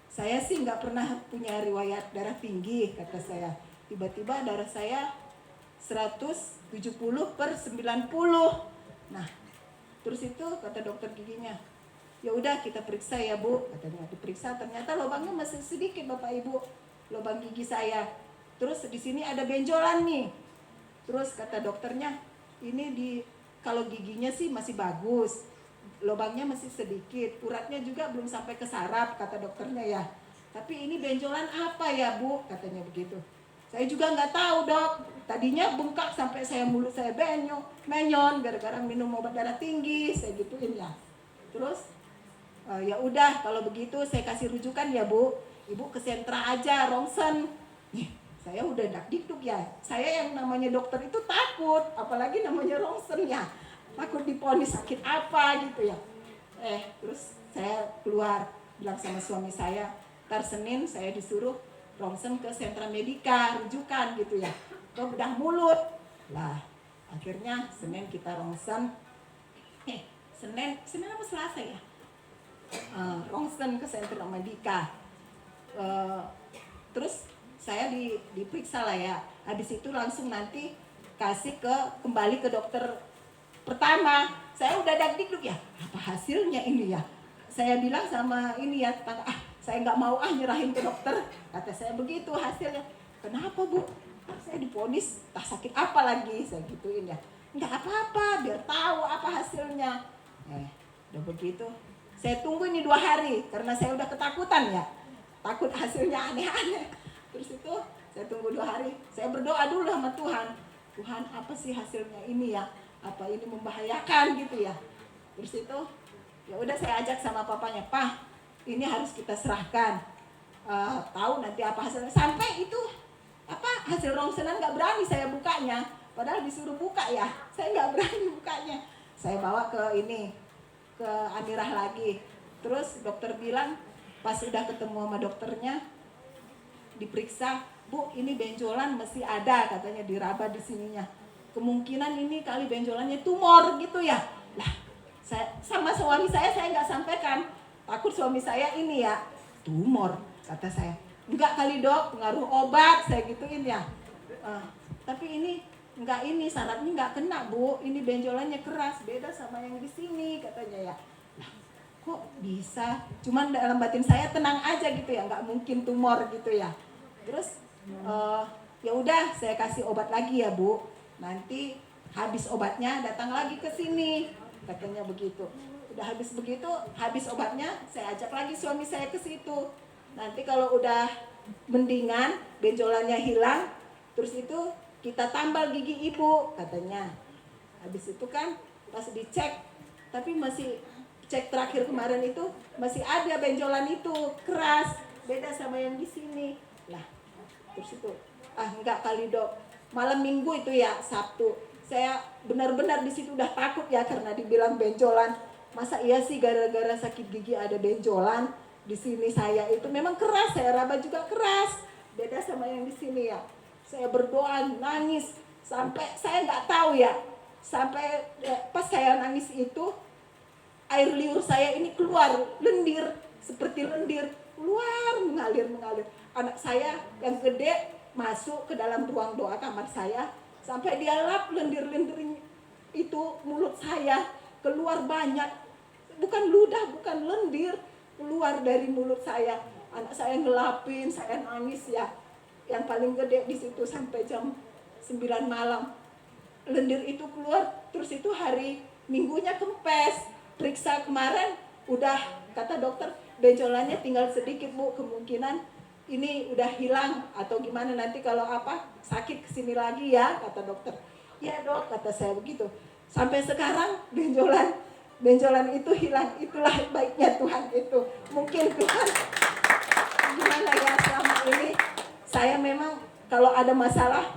saya sih nggak pernah punya riwayat darah tinggi, kata saya. Tiba-tiba darah saya 170/90. Nah, terus itu kata dokter giginya, ya udah kita periksa ya Bu, katanya. Diperiksa ternyata lubangnya masih sedikit Bapak Ibu, lubang gigi saya. Terus di sini ada benjolan nih. Terus kata dokternya, ini kalau giginya sih masih bagus, lubangnya masih sedikit, uratnya juga belum sampai ke saraf, kata dokternya ya. Tapi ini benjolan apa ya Bu, katanya begitu. Saya juga nggak tahu Dok. Tadinya bengkak sampai mulut saya menyon gara-gara minum obat darah tinggi, saya gituin ya. Terus ya udah kalau begitu saya kasih rujukan ya Bu. Ibu ke sentra aja, rongsen. Saya udah dakdikduk ya. Saya yang namanya dokter itu takut, apalagi namanya rongsen ya. Takut diponis sakit apa gitu ya. Terus saya keluar bilang sama suami saya, ntar Senin saya disuruh rongsen ke Sentra Medika, rujukan gitu ya, ke bedah mulut. Lah, akhirnya Senin kita rongsen. Senin apa Selasa ya? Rongsen ke Sentra Medika. Terus saya diperiksa lah ya. Habis itu langsung nanti kembali ke dokter pertama. Saya udah dakdikduk ya, apa hasilnya ini ya? Saya bilang sama ini ya, saya nggak mau nyerahin ke dokter. Kata saya begitu hasilnya. Kenapa Bu? Saya diponis tak sakit apa lagi, saya gituin ya. Nggak apa-apa, biar tahu apa hasilnya. Udah begitu. Saya tunggu ini 2 hari karena saya udah ketakutan ya. Takut hasilnya aneh-aneh. Terus itu saya tunggu 2 hari. Saya berdoa dulu sama Tuhan. Tuhan apa sih hasilnya ini ya, apa ini membahayakan gitu ya. Terus itu ya udah saya ajak sama papanya, Pak ini harus kita serahkan, tahu nanti apa hasilnya. Sampai itu apa hasil rongsenan nggak berani saya bukanya, padahal disuruh buka ya, saya nggak berani bukanya. Saya bawa ke ini, ke Amirah lagi. Terus dokter bilang pas udah ketemu sama dokternya, diperiksa, Bu ini benjolan masih ada katanya, diraba di sininya. Kemungkinan ini kali benjolannya tumor gitu ya. Lah, saya sama suami saya nggak sampaikan, takut suami saya ini ya tumor kata saya. Enggak kali dok, pengaruh obat saya gituin ya. Tapi ini enggak, ini syaratnya enggak kena Bu, ini benjolannya keras, beda sama yang di sini katanya ya. Lah, kok bisa? Cuman dalam batin saya tenang aja gitu ya, enggak mungkin tumor gitu ya. Terus ya udah saya kasih obat lagi ya Bu. Nanti habis obatnya datang lagi ke sini katanya begitu. Udah habis begitu, habis obatnya saya ajak lagi suami saya ke situ. Nanti kalau udah mendingan, benjolannya hilang, terus itu kita tambal gigi ibu katanya. Habis itu kan pas dicek, tapi masih cek terakhir kemarin itu masih ada benjolan itu keras, beda sama yang di sini. Lah, terus itu enggak kali dok. Malam Minggu itu ya, Sabtu. Saya benar-benar di situ udah takut ya karena dibilang benjolan. Masa iya sih gara-gara sakit gigi ada benjolan? Di sini saya itu memang keras, saya raba juga keras. Beda sama yang di sini ya. Saya berdoa, nangis sampai saya nggak tahu ya. Sampai pas saya nangis itu air liur saya ini keluar lendir, seperti lendir, keluar mengalir. Anak saya yang gede masuk ke dalam ruang doa kamar saya, sampai dia lap lendir-lendir itu mulut saya, keluar banyak, bukan ludah, bukan lendir, keluar dari mulut saya. Anak saya ngelapin, saya nangis ya. Yang paling gede di situ sampai jam 9 malam. Lendir itu keluar, terus itu hari Minggunya kempes. Periksa kemarin udah kata dokter benjolannya tinggal sedikit Bu, kemungkinan ini udah hilang atau gimana, nanti kalau apa sakit kesini lagi ya kata dokter. Ya dok kata saya begitu. Sampai sekarang benjolan itu hilang. Itulah baiknya Tuhan itu. Mungkin Tuhan gimana ya, selama ini saya memang kalau ada masalah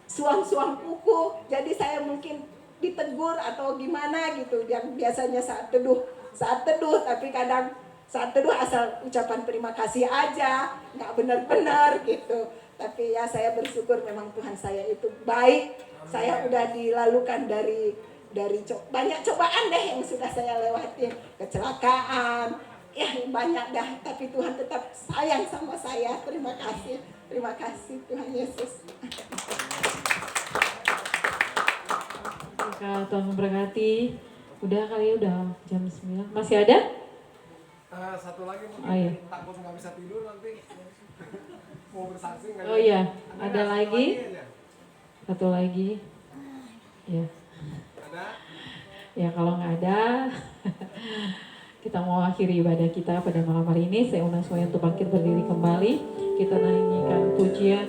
suang kuku, jadi saya mungkin ditegur atau gimana gitu, yang biasanya saat teduh, tapi kadang saat teduh asal ucapan terima kasih aja, nggak benar-benar gitu. Tapi ya saya bersyukur memang Tuhan saya itu baik. Saya udah dilalukan dari banyak cobaan deh yang sudah saya lewati, kecelakaan, ya banyak dah. Tapi Tuhan tetap sayang sama saya. Terima kasih Tuhan Yesus. Tuhan memberkati. Udah kali, udah jam 9. Masih ada? Satu lagi mungkin, Oh, iya. takut nggak bisa tidur nanti mau bersaksi nggak? Oh iya, ada nggak? lagi? Aja. Satu lagi. Ya. Ada? Ya kalau nggak ada, kita mau akhiri ibadah kita pada malam hari ini. Saya undang semuanya untuk bangkit berdiri kembali. Kita nyanyikan pujian.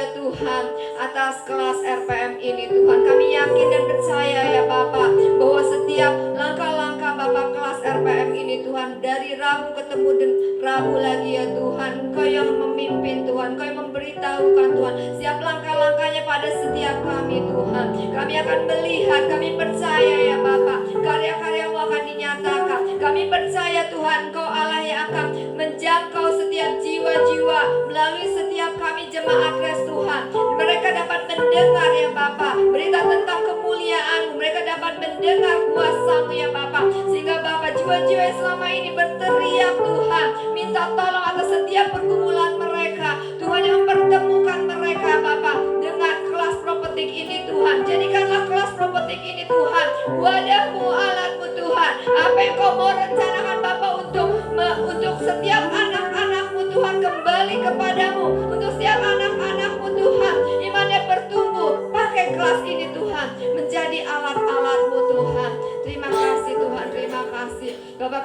ya Tuhan atas kelas RPM ini Tuhan. Kami yakin dan percaya ya Bapak bahwa setiap langkah-langkah Bapak kelas RPM ini Tuhan, dari Rabu ketemu dengan Rabu lagi ya Tuhan, Engkau yang memimpin Tuhan, Engkau yang memberitahukan Tuhan setiap langkah-langkahnya pada setiap kami Tuhan. Kami akan melihat, kami percaya ya Bapak, karya-karya-Mu akan dinyatakan. Kami percaya Tuhan Engkau Allah yang akan menjangkau setiap jiwa-jiwa melalui setiap kami jemaat Kres Tuhan. Mereka dapat mendengar ya Bapak berita tentang kemuliaan-Mu, mereka dapat mendengar kuasa-Mu ya Bapak, sehingga Bapak jiwa-jiwa yang selama ini berteriak Tuhan minta tolong atas setiap pergumulan mereka, Tuhan yang mempertemukan mereka Bapak dengan kelas prophetik ini Tuhan. Jadikanlah kelas prophetik ini Tuhan wadah-Mu, alat-Mu Tuhan, apa yang Kau mau rencanakan Bapak untuk setiap anak-anak-Mu Tuhan kembali kepadamu, untuk setiap anak-anak-Mu Tuhan imannya bertumbuh. Pakai kelas ini Tuhan menjadi alat-alat-Mu Tuhan. Terima kasih Tuhan, terima kasih Bapak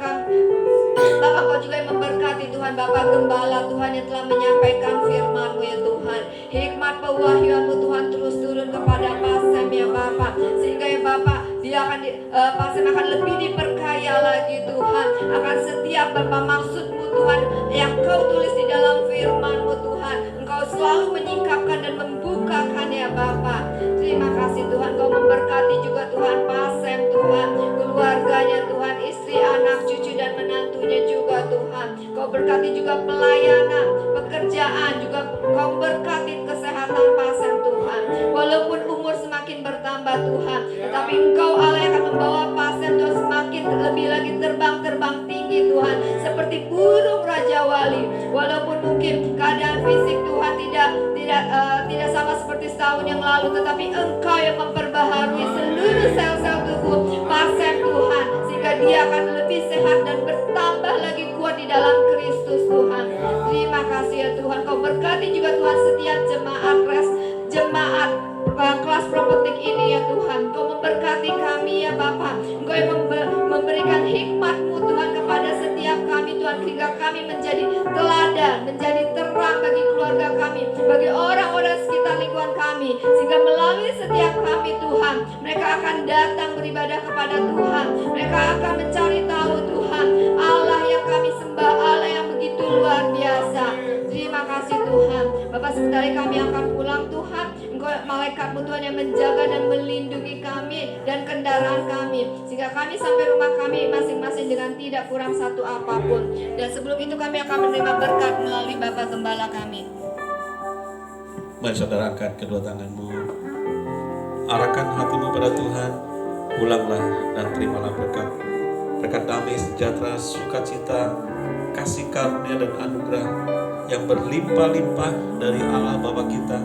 Kau juga yang memberkati Tuhan, Bapak Gembala Tuhan yang telah menyampaikan firman-Mu ya Tuhan. Hikmat pewahyuan-Mu Tuhan terus turun kepada Pasem ya Bapak, sehingga ya Bapak Pasem akan lebih diperkaya lagi Tuhan akan setiap Bapak maksud-Mu Tuhan yang Kau tulis di dalam firman-Mu Tuhan. Engkau selalu menyingkapkan dan membukakan ya Bapak. Terima kasih Tuhan, Kau memberkati juga Tuhan Pasem Tuhan, keluarganya Tuhan, istri, anak, cucu dan menantunya juga Tuhan. Kau berkati juga pelayanan, pekerjaan juga Kau berkati kesehatan Pasem Tuhan. Walaupun umur semakin bertambah Tuhan, tetapi Engkau Allah yang akan membawa Pasem Tuhan semakin lebih lagi terbang tinggi Tuhan, seperti burung Raja Wali. Walaupun mungkin keadaan fisik Tuhan tidak sama seperti setahun yang lalu, tetapi Engkau yang memperbaharui seluruh sel-sel tubuh Pasem Tuhan, sehingga dia akan lebih sehat dan bertambah lagi kuat di dalam Kristus Tuhan. Terima kasih ya Tuhan, Kau berkati juga Tuhan setiap jemaat kelas prophetik ini ya Tuhan. Kau memberkati kami ya Bapak, Engkau yang memberikan hikmat-Mu Tuhan kepada setiap kami Tuhan, hingga kami menjadi teladan, menjadi terang bagi keluarga kami, bagi orang-orang sekitar lingkungan kami, sehingga melalui setiap kami Tuhan, mereka akan datang beribadah kepada Tuhan, mereka akan mencari tahu Tuhan Allah yang kami sembah, Allah yang begitu luar biasa. Terima kasih Tuhan. Bapak, sebentar lagi kami akan pulang Tuhan. Engkau malaikat-Mu Tuhan yang menjaga dan melindungi kami dan kendaraan kami, sehingga kami sampai rumah kami masing-masing dengan tidak kurang satu apapun. Dan sebelum itu kami akan menerima berkat melalui Bapak Gembala kami. Mari saudara angkat kedua tanganmu, arahkan hatimu pada Tuhan, pulanglah dan terimalah berkat damai, sejahtera, sukacita, kasih karunia dan anugerah yang berlimpah-limpah dari Allah Bapa kita,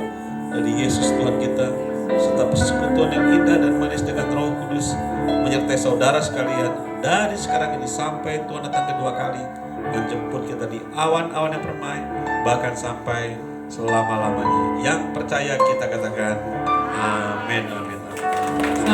dari Yesus Tuhan kita, serta persekutuan yang indah dan manis dengan Roh Kudus menyertai saudara sekalian dari sekarang ini sampai Tuhan datang kedua kali menjemput kita di awan-awan yang permai, bahkan sampai selama-lamanya. Yang percaya kita katakan amin, amin, amin.